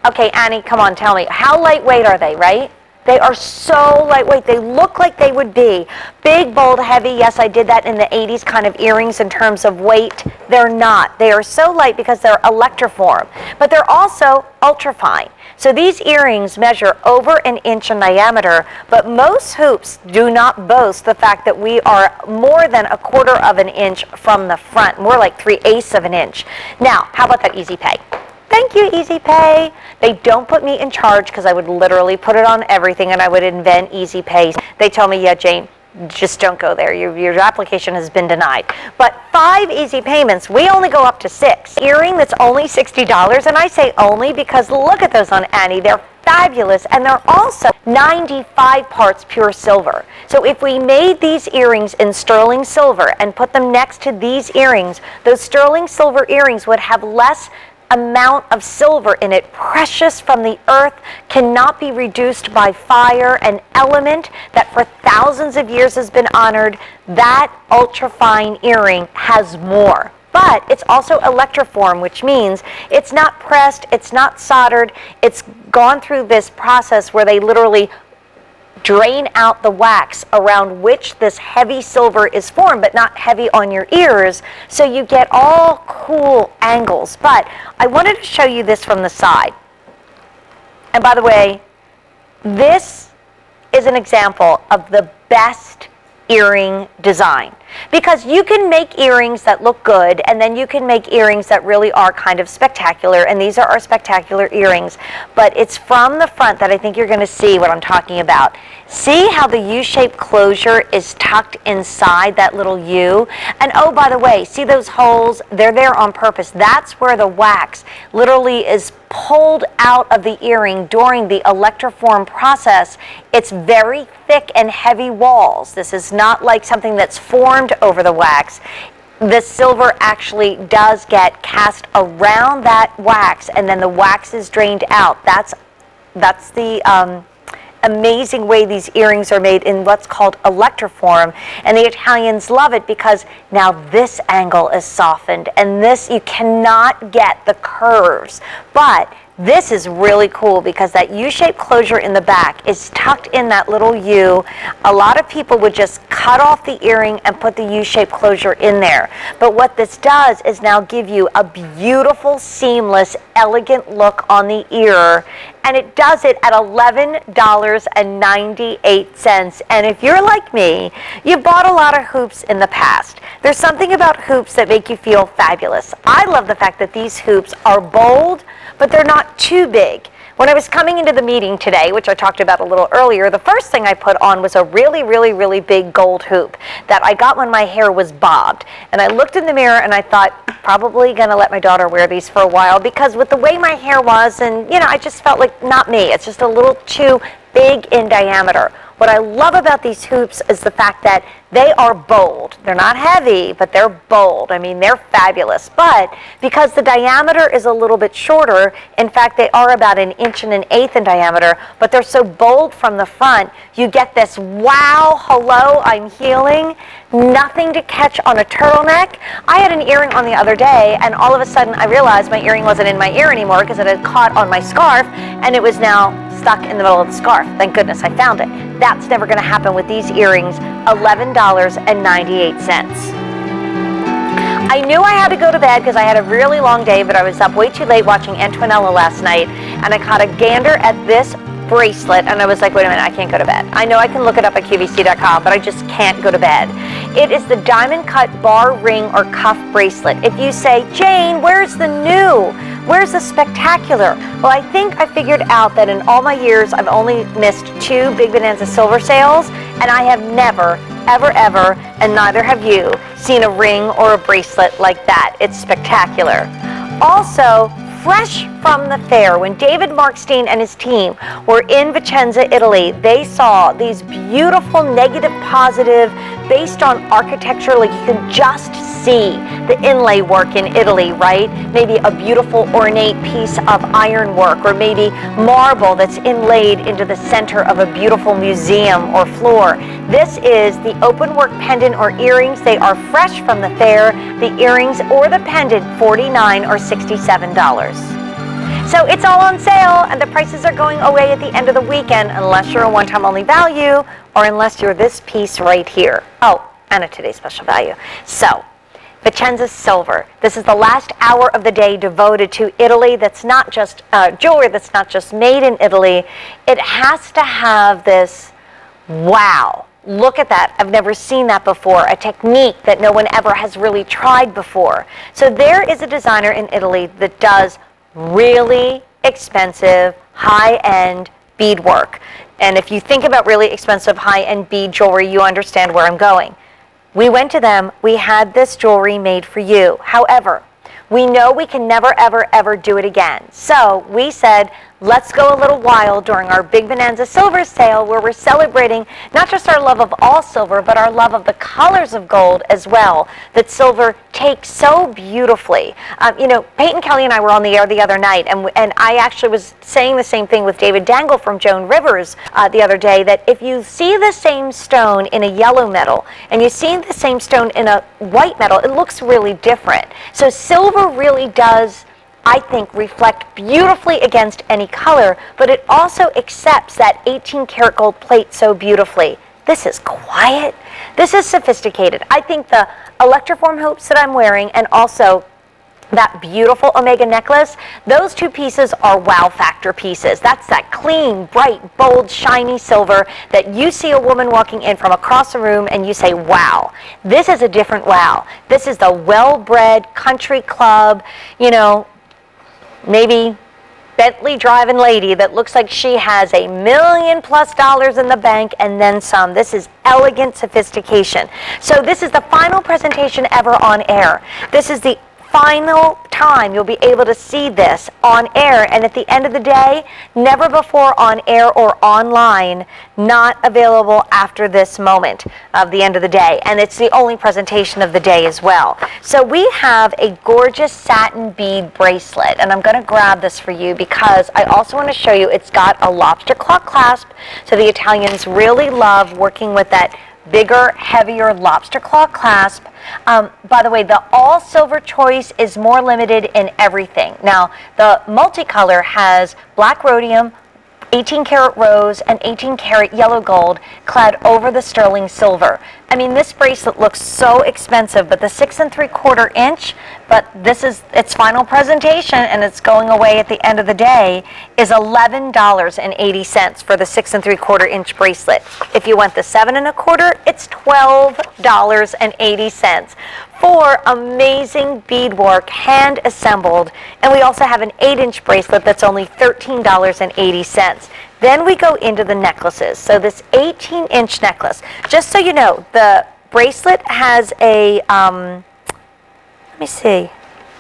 okay, Annie, come on, tell me, how lightweight are they, right? They are so lightweight. They look like they would be big, bold, heavy. Yes, I did that in the 80s kind of earrings in terms of weight. They're not. They are so light because they're electroform, but they're also ultrafine. So these earrings measure over an inch in diameter, but most hoops do not boast the fact that we are more than a quarter of an inch from the front, more like 3/8 of an inch. Now, how about that Easy Pay? Thank you, Easy Pay. They don't put me in charge because I would literally put it on everything and I would invent Easy Pay. They tell me, yeah, Jane, just don't go there. Your application has been denied. But 5 easy payments, we only go up to 6. Earring that's only $60, and I say only because look at those on Annie. They're fabulous, and they're also 95 parts pure silver. So if we made these earrings in sterling silver and put them next to these earrings, those sterling silver earrings would have less amount of silver in it, precious from the earth, cannot be reduced by fire, an element that for thousands of years has been honored. That ultra-fine earring has more. But it's also electroform, which means it's not pressed, it's not soldered, it's gone through this process where they literally drain out the wax around which this heavy silver is formed, but not heavy on your ears, so you get all cool angles. But I wanted to show you this from the side. And by the way, this is an example of the best earring design, because you can make earrings that look good, and then you can make earrings that really are kind of spectacular, and these are our spectacular earrings. But it's from the front that I think you're going to see what I'm talking about. See how the U-shaped closure is tucked inside that little U? And oh, by the way, see those holes? They're there on purpose. That's where the wax literally is pulled out of the earring during the electroform process. It's very thick and heavy walls. This is not like something that's formed over the wax. The silver actually does get cast around that wax, and then the wax is drained out. That's the amazing way these earrings are made in what's called electroform, and the Italians love it because now this angle is softened, and this, you cannot get the curves. But this is really cool because that U-shaped closure in the back is tucked in that little U. A lot of people would just cut off the earring and put the U-shaped closure in there. But what this does is now give you a beautiful, seamless, elegant look on the ear. And it does it at $11.98. And if you're like me, you've bought a lot of hoops in the past. There's something about hoops that make you feel fabulous. I love the fact that these hoops are bold, but they're not too big. When I was coming into the meeting today, which I talked about a little earlier, the first thing I put on was a really, really, really big gold hoop that I got when my hair was bobbed. And I looked in the mirror and I thought, probably gonna let my daughter wear these for a while, because with the way my hair was, and I just felt like not me. It's just a little too big in diameter. What I love about these hoops is the fact that they are bold. They're not heavy, but they're bold. I mean, they're fabulous. But because the diameter is a little bit shorter, in fact, they are about 1 1/8 inches in diameter, but they're so bold from the front, you get this, wow, hello, I'm healing. Nothing to catch on a turtleneck. I had an earring on the other day, and all of a sudden I realized my earring wasn't in my ear anymore because it had caught on my scarf, and it was now stuck in the middle of the scarf. Thank goodness I found it. That's never going to happen with these earrings. $11.98. I knew I had to go to bed because I had a really long day, but I was up way too late watching Antonella last night, and I caught a gander at this bracelet, and I was like, wait a minute, I can't go to bed. I know I can look it up at QVC.com, but I just can't go to bed. It is the diamond cut bar, ring, or cuff bracelet. If you say, Jane, where's the new? Where's the spectacular? Well, I think I figured out that in all my years, I've only missed 2 Big Bonanza silver sales, and I have never, ever, ever, and neither have you, seen a ring or a bracelet like that. It's spectacular. Also, fresh from the fair, when David Markstein and his team were in Vicenza, Italy, they saw these beautiful negative positive based on architecture. Like, you can just see the inlay work in Italy, right? Maybe a beautiful ornate piece of ironwork, or maybe marble that's inlaid into the center of a beautiful museum or floor. This is the open work pendant or earrings. They are fresh from the fair. The earrings or the pendant, $49 or $67. So it's all on sale, and the prices are going away at the end of the weekend, unless you're a one-time only value, or unless you're this piece right here. Oh, and a today's special value. So, Vicenza Silver. This is the last hour of the day devoted to Italy. That's not just jewelry that's not just made in Italy. It has to have this, wow, look at that. I've never seen that before. A technique that no one ever has really tried before. So there is a designer in Italy that does really expensive, high-end beadwork. And if you think about really expensive, high-end bead jewelry, you understand where I'm going. We went to them. We had this jewelry made for you. However, we know we can never, ever, ever do it again. So we said, let's go a little wild during our Big Bonanza Silver Sale, where we're celebrating not just our love of all silver, but our love of the colors of gold as well, that silver takes so beautifully. Peyton Kelly and I were on the air the other night, and I actually was saying the same thing with David Dangle from Joan Rivers the other day, that if you see the same stone in a yellow metal and you see the same stone in a white metal, it looks really different. So silver really does, I think, reflect beautifully against any color, but it also accepts that 18 karat gold plate so beautifully. This is quiet. This is sophisticated. I think the electroform hoops that I'm wearing and also that beautiful Omega necklace, those two pieces are wow factor pieces. That's that clean, bright, bold, shiny silver that you see a woman walking in from across the room and you say, wow, this is a different wow. This is the well-bred country club, maybe Bentley driving lady that looks like she has $1 million+ in the bank and then some. This is elegant sophistication. So this is the final presentation ever on air. This is the final time you'll be able to see this on air, and at the end of the day, never before on air or online, not available after this moment of the end of the day, and it's the only presentation of the day as well. So we have a gorgeous satin bead bracelet, and I'm going to grab this for you because I also want to show you it's got a lobster claw clasp, so the Italians really love working with that bigger, heavier lobster claw clasp. By the way, the all silver choice is more limited in everything. Now, the multicolor has black rhodium, 18 karat rose, and 18 karat yellow gold clad over the sterling silver. I mean, this bracelet looks so expensive, but the 6 3/4 inch, but this is its final presentation and it's going away at the end of the day, is $11.80 for the 6 3/4 inch bracelet. If you want the 7 1/4, it's $12.80 for amazing beadwork, hand assembled. And we also have an 8-inch bracelet that's only $13.80. Then we go into the necklaces. So this 18-inch necklace, just so you know, the bracelet has a, let me see,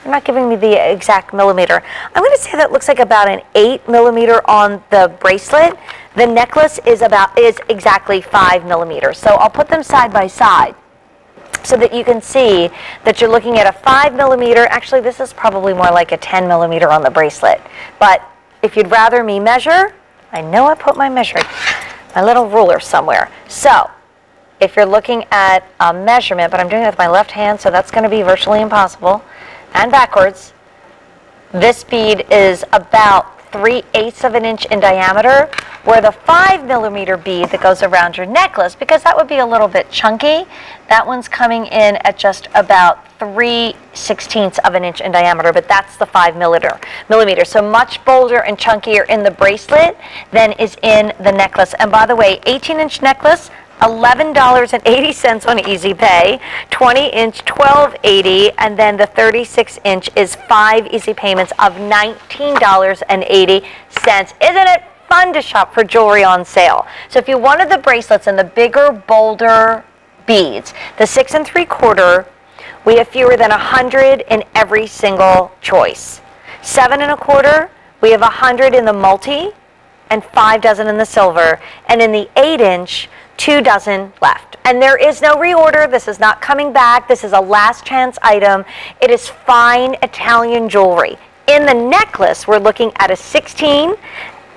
they're not giving me the exact millimeter. I'm going to say that looks like about an 8 millimeter on the bracelet. The necklace is exactly 5 millimeters. So I'll put them side by side so that you can see that you're looking at a 5 millimeter. Actually, this is probably more like a 10 millimeter on the bracelet. But if you'd rather me measure, I know I put my little ruler somewhere. So if you're looking at a measurement, but I'm doing it with my left hand, so that's going to be virtually impossible, and backwards, this bead is about 3/8 of an inch in diameter, where the 5 millimeter bead that goes around your necklace, because that would be a little bit chunky, that one's coming in at just about 3/16 of an inch in diameter, but that's the 5 millimeter. So much bolder and chunkier in the bracelet than is in the necklace. And by the way, 18-inch necklace, $11.80 on Easy Pay, 20-inch $12.80, and then the 36-inch is 5 easy payments of $19.80. Isn't it fun to shop for jewelry on sale? So if you wanted the bracelets and the bigger, bolder beads, the 6 3/4, we have fewer than 100 in every single choice. 7 1/4, we have 100 in the multi and 5 dozen in the silver, and in the 8-inch, 2 dozen left. And there is no reorder. This is not coming back. This is a last chance item. It is fine Italian jewelry. In the necklace, we're looking at a 16,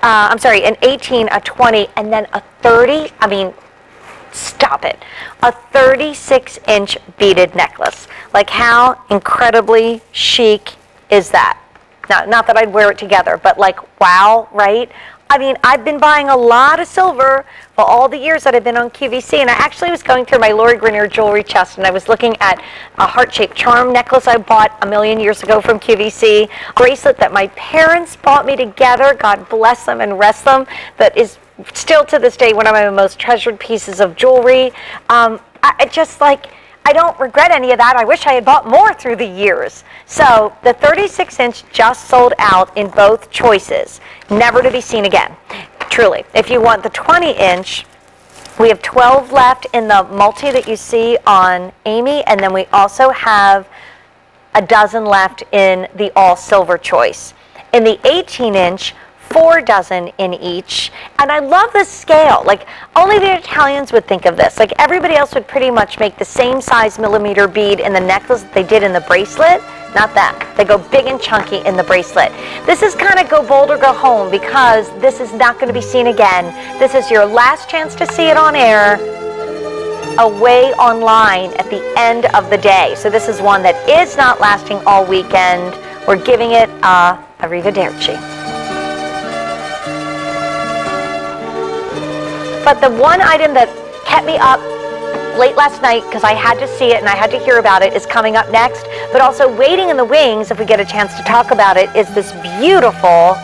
an 18, a 20, and then a 30. I mean, stop it. A 36-inch beaded necklace. Like, how incredibly chic is that? Now, not that I'd wear it together, but like, wow, right? I mean, I've been buying a lot of silver for all the years that I've been on QVC, and I actually was going through my Lori Grenier jewelry chest, and I was looking at a heart-shaped charm necklace I bought a million years ago from QVC, bracelet that my parents bought me together, God bless them and rest them, that is still to this day one of my most treasured pieces of jewelry. I don't regret any of that. I wish I had bought more through the years. So the 36-inch just sold out in both choices, never to be seen again, truly. If you want the 20-inch, we have 12 left in the multi that you see on Amy, and then we also have a dozen left in the all silver choice. In the 18-inch, 4 dozen in each. And I love the scale. Like, only the Italians would think of this. Like, everybody else would pretty much make the same size millimeter bead in the necklace that they did in the bracelet. Not that. They go big and chunky in the bracelet. This is kind of go bold or go home, because this is not going to be seen again. This is your last chance to see it on air, away online at the end of the day. So this is one that is not lasting all weekend. We're giving it a arrivederci. But the one item that kept me up late last night, because I had to see it and I had to hear about it, is coming up next. But also waiting in the wings, if we get a chance to talk about it, is this beautiful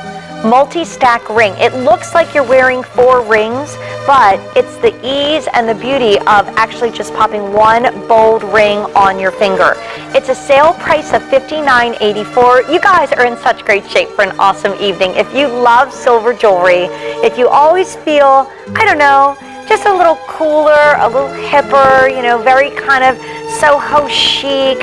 multi-stack ring. It looks like you're wearing 4 rings, but it's the ease and the beauty of actually just popping one bold ring on your finger. It's a sale price of $59.84. You guys are in such great shape for an awesome evening. If you love silver jewelry, if you always feel, I don't know, just a little cooler, a little hipper, you know, very kind of Soho chic.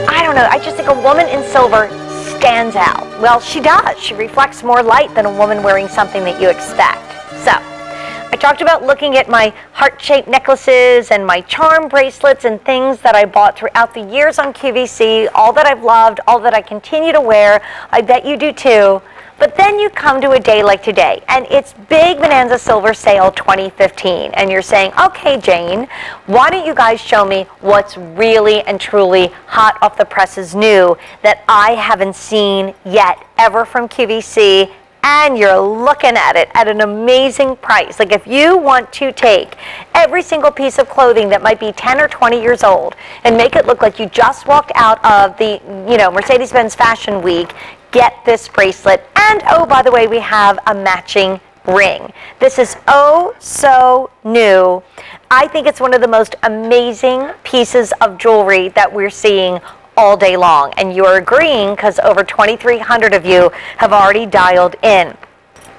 I don't know, I just think a woman in silver stands out. Well, she does. She reflects more light than a woman wearing something that you expect. So, I talked about looking at my heart-shaped necklaces and my charm bracelets and things that I bought throughout the years on QVC, all that I've loved, all that I continue to wear. I bet you do too. But then you come to a day like today, and it's Big Bonanza Silver Sale 2015, and you're saying, okay, Jane, why don't you guys show me what's really and truly hot off the presses new that I haven't seen yet ever from QVC, and you're looking at it at an amazing price. Like, if you want to take every single piece of clothing that might be 10 or 20 years old and make it look like you just walked out of the, you know, Mercedes-Benz Fashion Week, get this bracelet. And oh, by the way, we have a matching ring. This is oh so new. I think it's one of the most amazing pieces of jewelry that we're seeing all day long. And you're agreeing because over 2,300 of you have already dialed in.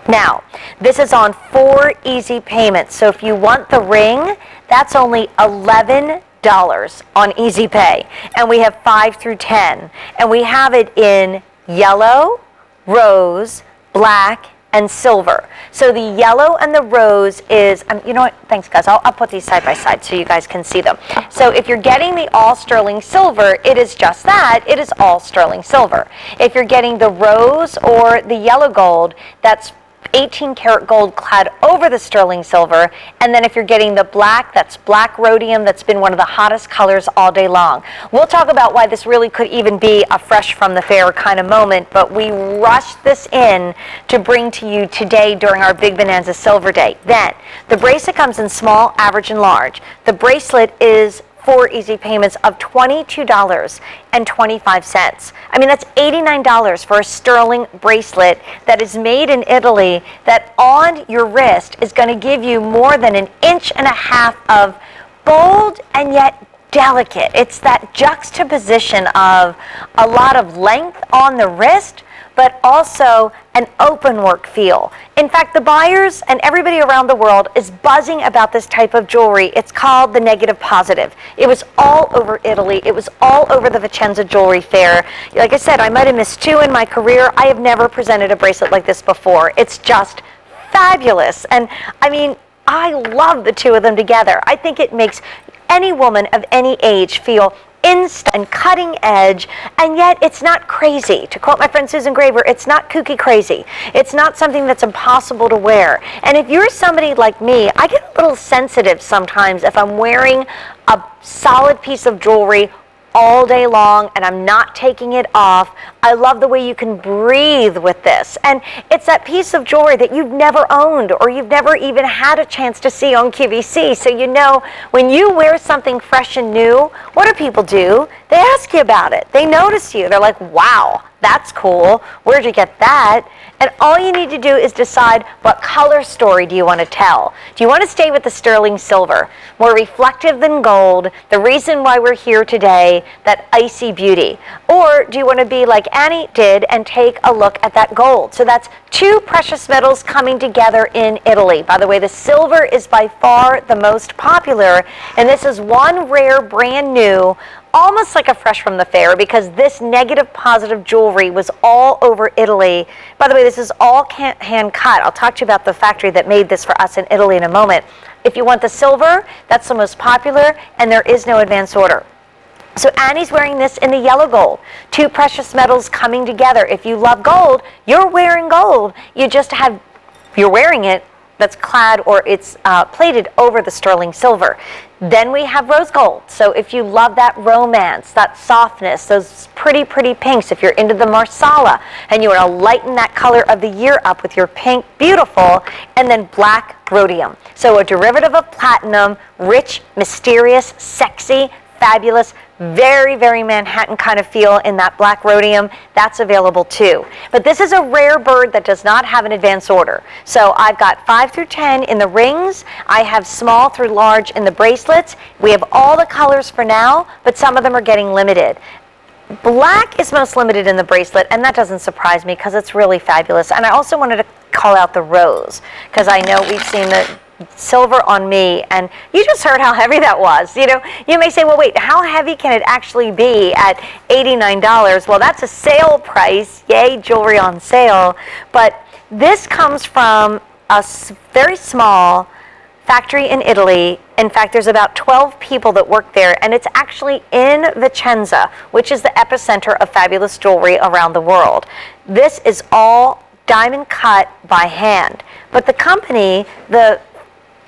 Now, this is on 4 easy payments. So if you want the ring, that's only $11 on Easy Pay. And we have 5 through 10. And we have it in yellow, rose, black, and silver. So the yellow and the rose is, you know what, thanks guys, I'll put these side by side so you guys can see them. So if you're getting the all sterling silver, it is just that, it is all sterling silver. If you're getting the rose or the yellow gold, that's 18 karat gold clad over the sterling silver. And then if you're getting the black, that's black rhodium. That's been one of the hottest colors all day long. We'll talk about why this really could even be a fresh from the fair kind of moment, but we rushed this in to bring to you today during our Big Bonanza Silver Day. Then the bracelet comes in small, average, and large. The bracelet is 4 easy payments of $22.25. I mean, that's $89 for a sterling bracelet that is made in Italy, that on your wrist is going to give you more than 1.5 inches of bold and yet delicate. It's that juxtaposition of a lot of length on the wrist, but also an open work feel. In fact, the buyers and everybody around the world is buzzing about this type of jewelry. It's called the negative positive. It was all over Italy. It was all over the Vicenza Jewelry Fair. Like I said, I might have missed 2 in my career. I have never presented a bracelet like this before. It's just fabulous. And I mean, I love the 2 of them together. I think it makes any woman of any age feel instant and cutting edge, and yet it's not crazy. To quote my friend Susan Graver, it's not kooky crazy. It's not something that's impossible to wear. And if you're somebody like me, I get a little sensitive sometimes if I'm wearing a solid piece of jewelry all day long and I'm not taking it off. I love the way you can breathe with this. And it's that piece of jewelry that you've never owned or you've never even had a chance to see on QVC. So you know when you wear something fresh and new, what do people do? They ask you about it. They notice you. They're like, wow, that's cool. Where'd you get that? And all you need to do is decide what color story do you want to tell. Do you want to stay with the sterling silver, more reflective than gold, the reason why we're here today, that icy beauty? Or do you want to be like Annie did and take a look at that gold? So that's two precious metals coming together in Italy. By the way, the silver is by far the most popular, and this is one rare, brand new, almost like a fresh from the fair, because this negative positive jewelry was all over Italy. By the way, this is all hand cut. I'll talk to you about the factory that made this for us in Italy in a moment. If you want the silver, that's the most popular, and there is no advance order. So Annie's wearing this in the yellow gold. Two precious metals coming together. If you love gold, you're wearing gold. You're wearing it that's clad or it's plated over the sterling silver. Then we have rose gold. So if you love that romance, that softness, those pretty, pretty pinks, if you're into the marsala and you want to lighten that color of the year up with your pink, beautiful, and then black rhodium. So a derivative of platinum, rich, mysterious, sexy, fabulous, very, very Manhattan kind of feel in that black rhodium. That's available too. But this is a rare bird that does not have an advance order. So I've got 5 through 10 in the rings. I have small through large in the bracelets. We have all the colors for now, but some of them are getting limited. Black is most limited in the bracelet, and that doesn't surprise me because it's really fabulous. And I also wanted to call out the rose because I know we've seen the silver on me, and you just heard how heavy that was. You know, you may say, well, wait, how heavy can it actually be at $89? Well, that's a sale price. Yay, jewelry on sale. But this comes from a very small factory in Italy. In fact, there's about 12 people that work there, and it's actually in Vicenza, which is the epicenter of fabulous jewelry around the world. This is all diamond cut by hand. But the company, they're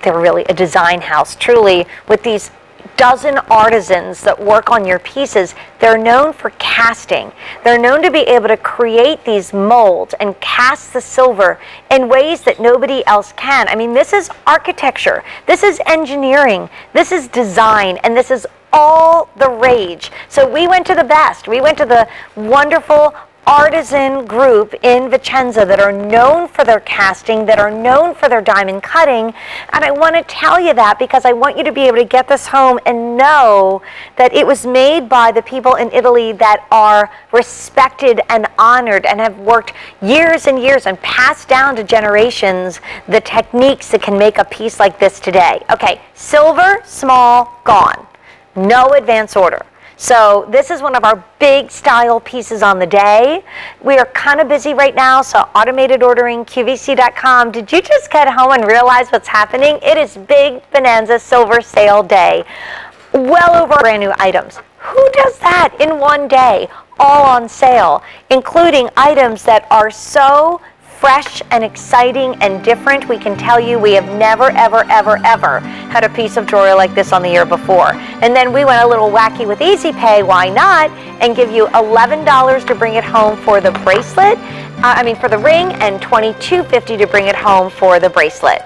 really a design house, truly, with these dozen artisans that work on your pieces. They're known for casting. They're known to be able to create these molds and cast the silver in ways that nobody else can. I mean, this is architecture. This is engineering. This is design. And this is all the rage. So we went to the best. We went to the wonderful artisan group in Vicenza that are known for their casting, that are known for their diamond cutting. And I want to tell you that because I want you to be able to get this home and know that it was made by the people in Italy that are respected and honored and have worked years and years and passed down to generations the techniques that can make a piece like this today. Okay, silver, small, gone. No advance order. So this is one of our big style pieces on the day. We are kind of busy right now, so automated ordering, QVC.com. Did you just get home and realize what's happening? It is Big Bonanza Silver Sale Day. Well over brand new items. Who does that in one day? All on sale, including items that are so fresh and exciting and different. We can tell you we have never, ever, ever, ever had a piece of jewelry like this on the year before. And then we went a little wacky with Easy Pay, why not, and give you $11 to bring it home for the bracelet, for the ring, and $22.50 to bring it home for the bracelet.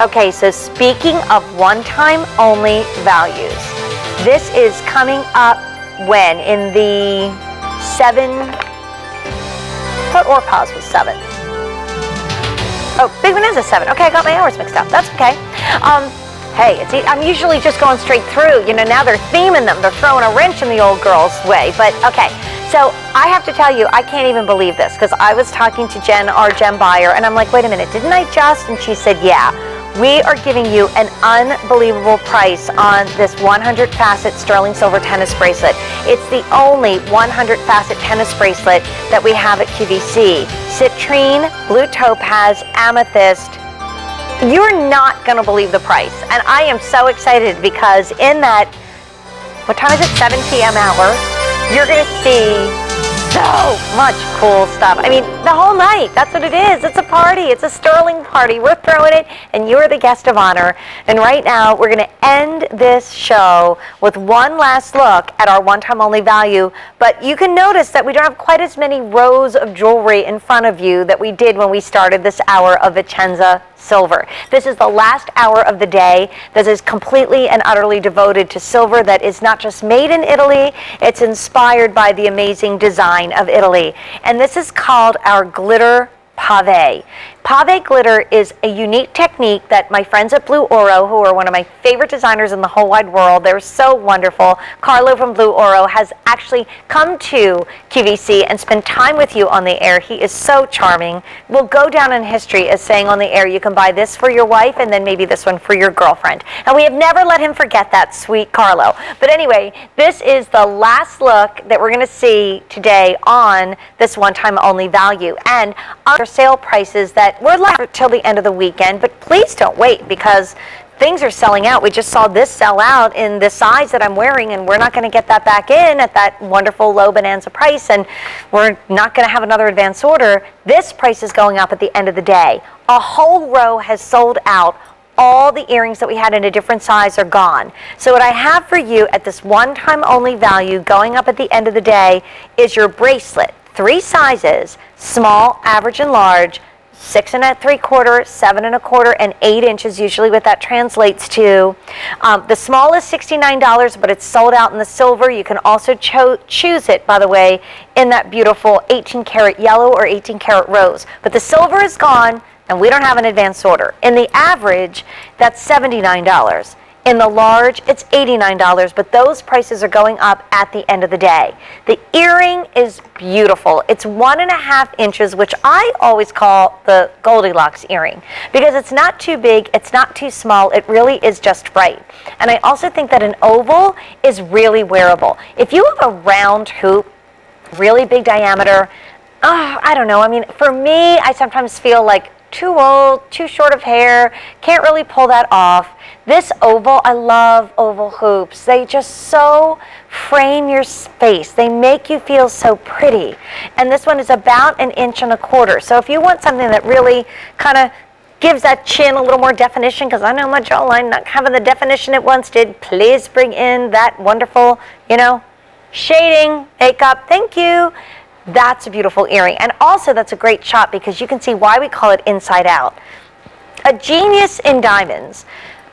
Okay, so speaking of one-time only values, this is coming up when? In the 7, what or pause was 7? Oh, Big Bonanza 7. Okay, I got my hours mixed up. That's okay. Hey, I'm usually just going straight through. You know, now they're theming them. They're throwing a wrench in the old girl's way. But okay, so I have to tell you, I can't even believe this because I was talking to Jen, our gem buyer, and I'm like, wait a minute, didn't I just? And she said, yeah. We are giving you an unbelievable price on this 100 facet sterling silver tennis bracelet. It's the only 100 facet tennis bracelet that we have at QVC. Citrine, blue topaz, amethyst. You're not going to believe the price. And I am so excited because in that, what time is it, 7 p.m. hour, you're going to see so much cool stuff. I mean, the whole night, that's what it is. It's a party. It's a sterling party. We're throwing it, and you're the guest of honor. And right now, we're going to end this show with one last look at our one-time only value. But you can notice that we don't have quite as many rows of jewelry in front of you that we did when we started this hour of Vicenza silver. This is the last hour of the day that is completely and utterly devoted to silver that is not just made in Italy, it's inspired by the amazing design of Italy. And this is called our glitter pave. Pave glitter is a unique technique that my friends at Blue Oro, who are one of my favorite designers in the whole wide world, they're so wonderful. Carlo from Blue Oro has actually come to QVC and spent time with you on the air. He is so charming. Will go down in history as saying on the air, you can buy this for your wife and then maybe this one for your girlfriend. And we have never let him forget that, sweet Carlo. But anyway, this is the last look that we're going to see today on this one-time only value. And our sale prices that we're left till the end of the weekend, but please don't wait because things are selling out. We just saw this sell out in the size that I'm wearing, and we're not going to get that back in at that wonderful low Bonanza price, and we're not going to have another advance order. This price is going up at the end of the day. A whole row has sold out. All the earrings that we had in a different size are gone. So what I have for you at this one-time only value going up at the end of the day is your bracelet. 3 sizes, small, average, and large, 6 3/4, 7 1/4, and 8 inches, usually what that translates to. The small is $69, but it's sold out in the silver. You can also choose it, by the way, in that beautiful 18 karat yellow or 18 karat rose. But the silver is gone, and we don't have an advance order. In the average, that's $79. In the large, it's $89, but those prices are going up at the end of the day. The earring is beautiful. It's 1.5 inches, which I always call the Goldilocks earring, because it's not too big, it's not too small, it really is just right. And I also think that an oval is really wearable. If you have a round hoop, really big diameter, I don't know, I mean, for me, I sometimes feel like too old, too short of hair, can't really pull that off. This oval, I love oval hoops. They just so frame your space. They make you feel so pretty. And this one is about 1 1/4 inches. So if you want something that really kind of gives that chin a little more definition, because I know my jawline not having the definition it once did, please bring in that wonderful, shading, makeup. Thank you. That's a beautiful earring. And also that's a great shot because you can see why we call it inside out. A genius in diamonds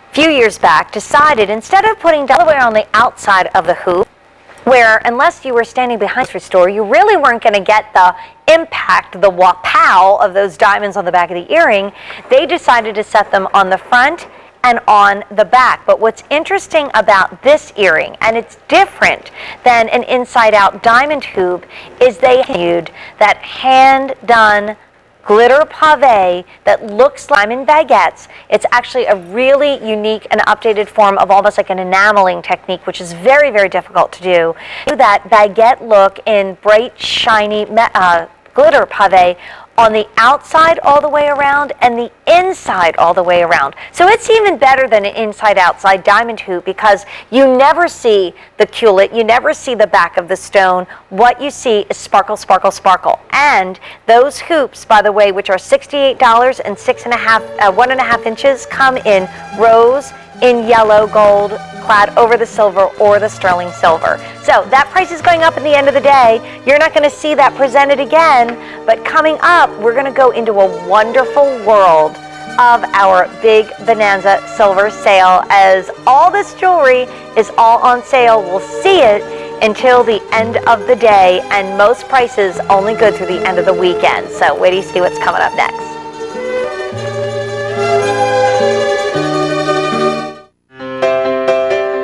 a few years back decided instead of putting Delaware on the outside of the hoop, where unless you were standing behind the store, you really weren't going to get the impact, the wah-pow of those diamonds on the back of the earring, they decided to set them on the front and on the back. But what's interesting about this earring, and it's different than an inside-out diamond hoop, is they used that hand-done glitter pave that looks like diamond baguettes. It's actually a really unique and updated form of almost like an enameling technique, which is very, very difficult to do. That baguette look in bright, shiny glitter pave on the outside all the way around and the inside all the way around. So it's even better than an inside-outside diamond hoop because you never see the culet, you never see the back of the stone. What you see is sparkle, sparkle, sparkle. And those hoops, by the way, which are $68 and 1.5 inches, come in rose, in yellow gold, clad over the silver or the sterling silver. So that price is going up at the end of the day. You're not going to see that presented again, but coming up, we're going to go into a wonderful world of our Big Bonanza silver sale, as all this jewelry is all on sale. We'll see it until the end of the day, and most prices only good through the end of the weekend. So wait till you see what's coming up next.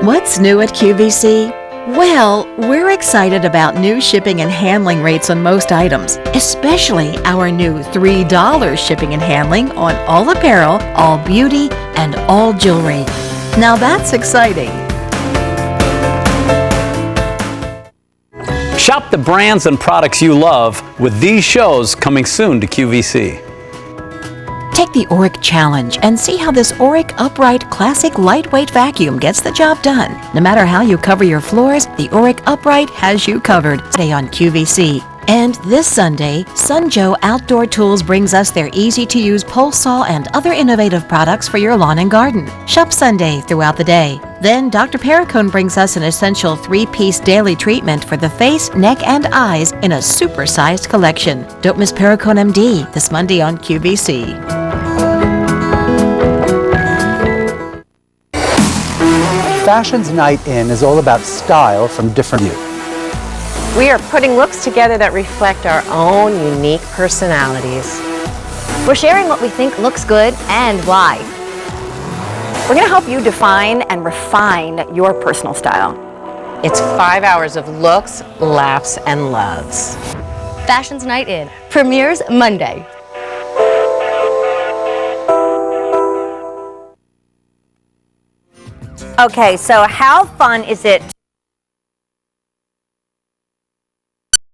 What's new at QVC? Well, we're excited about new shipping and handling rates on most items, especially our new $3 shipping and handling on all apparel, all beauty, and all jewelry. Now that's exciting. Shop the brands and products you love with these shows coming soon to QVC. Take the Auric Challenge and see how this Auric Upright Classic Lightweight Vacuum gets the job done. No matter how you cover your floors, the Auric Upright has you covered. Stay on QVC. And this Sunday, Sunjoe Outdoor Tools brings us their easy-to-use pole saw and other innovative products for your lawn and garden. Shop Sunday throughout the day. Then Dr. Perricone brings us an essential 3-piece daily treatment for the face, neck, and eyes in a super-sized collection. Don't miss Perricone MD this Monday on QVC. Fashion's Night In is all about style from different views. We are putting looks together that reflect our own unique personalities. We're sharing what we think looks good and why. We're going to help you define and refine your personal style. It's 5 hours of looks, laughs, and loves. Fashions Night In premieres Monday. Okay, so how fun is it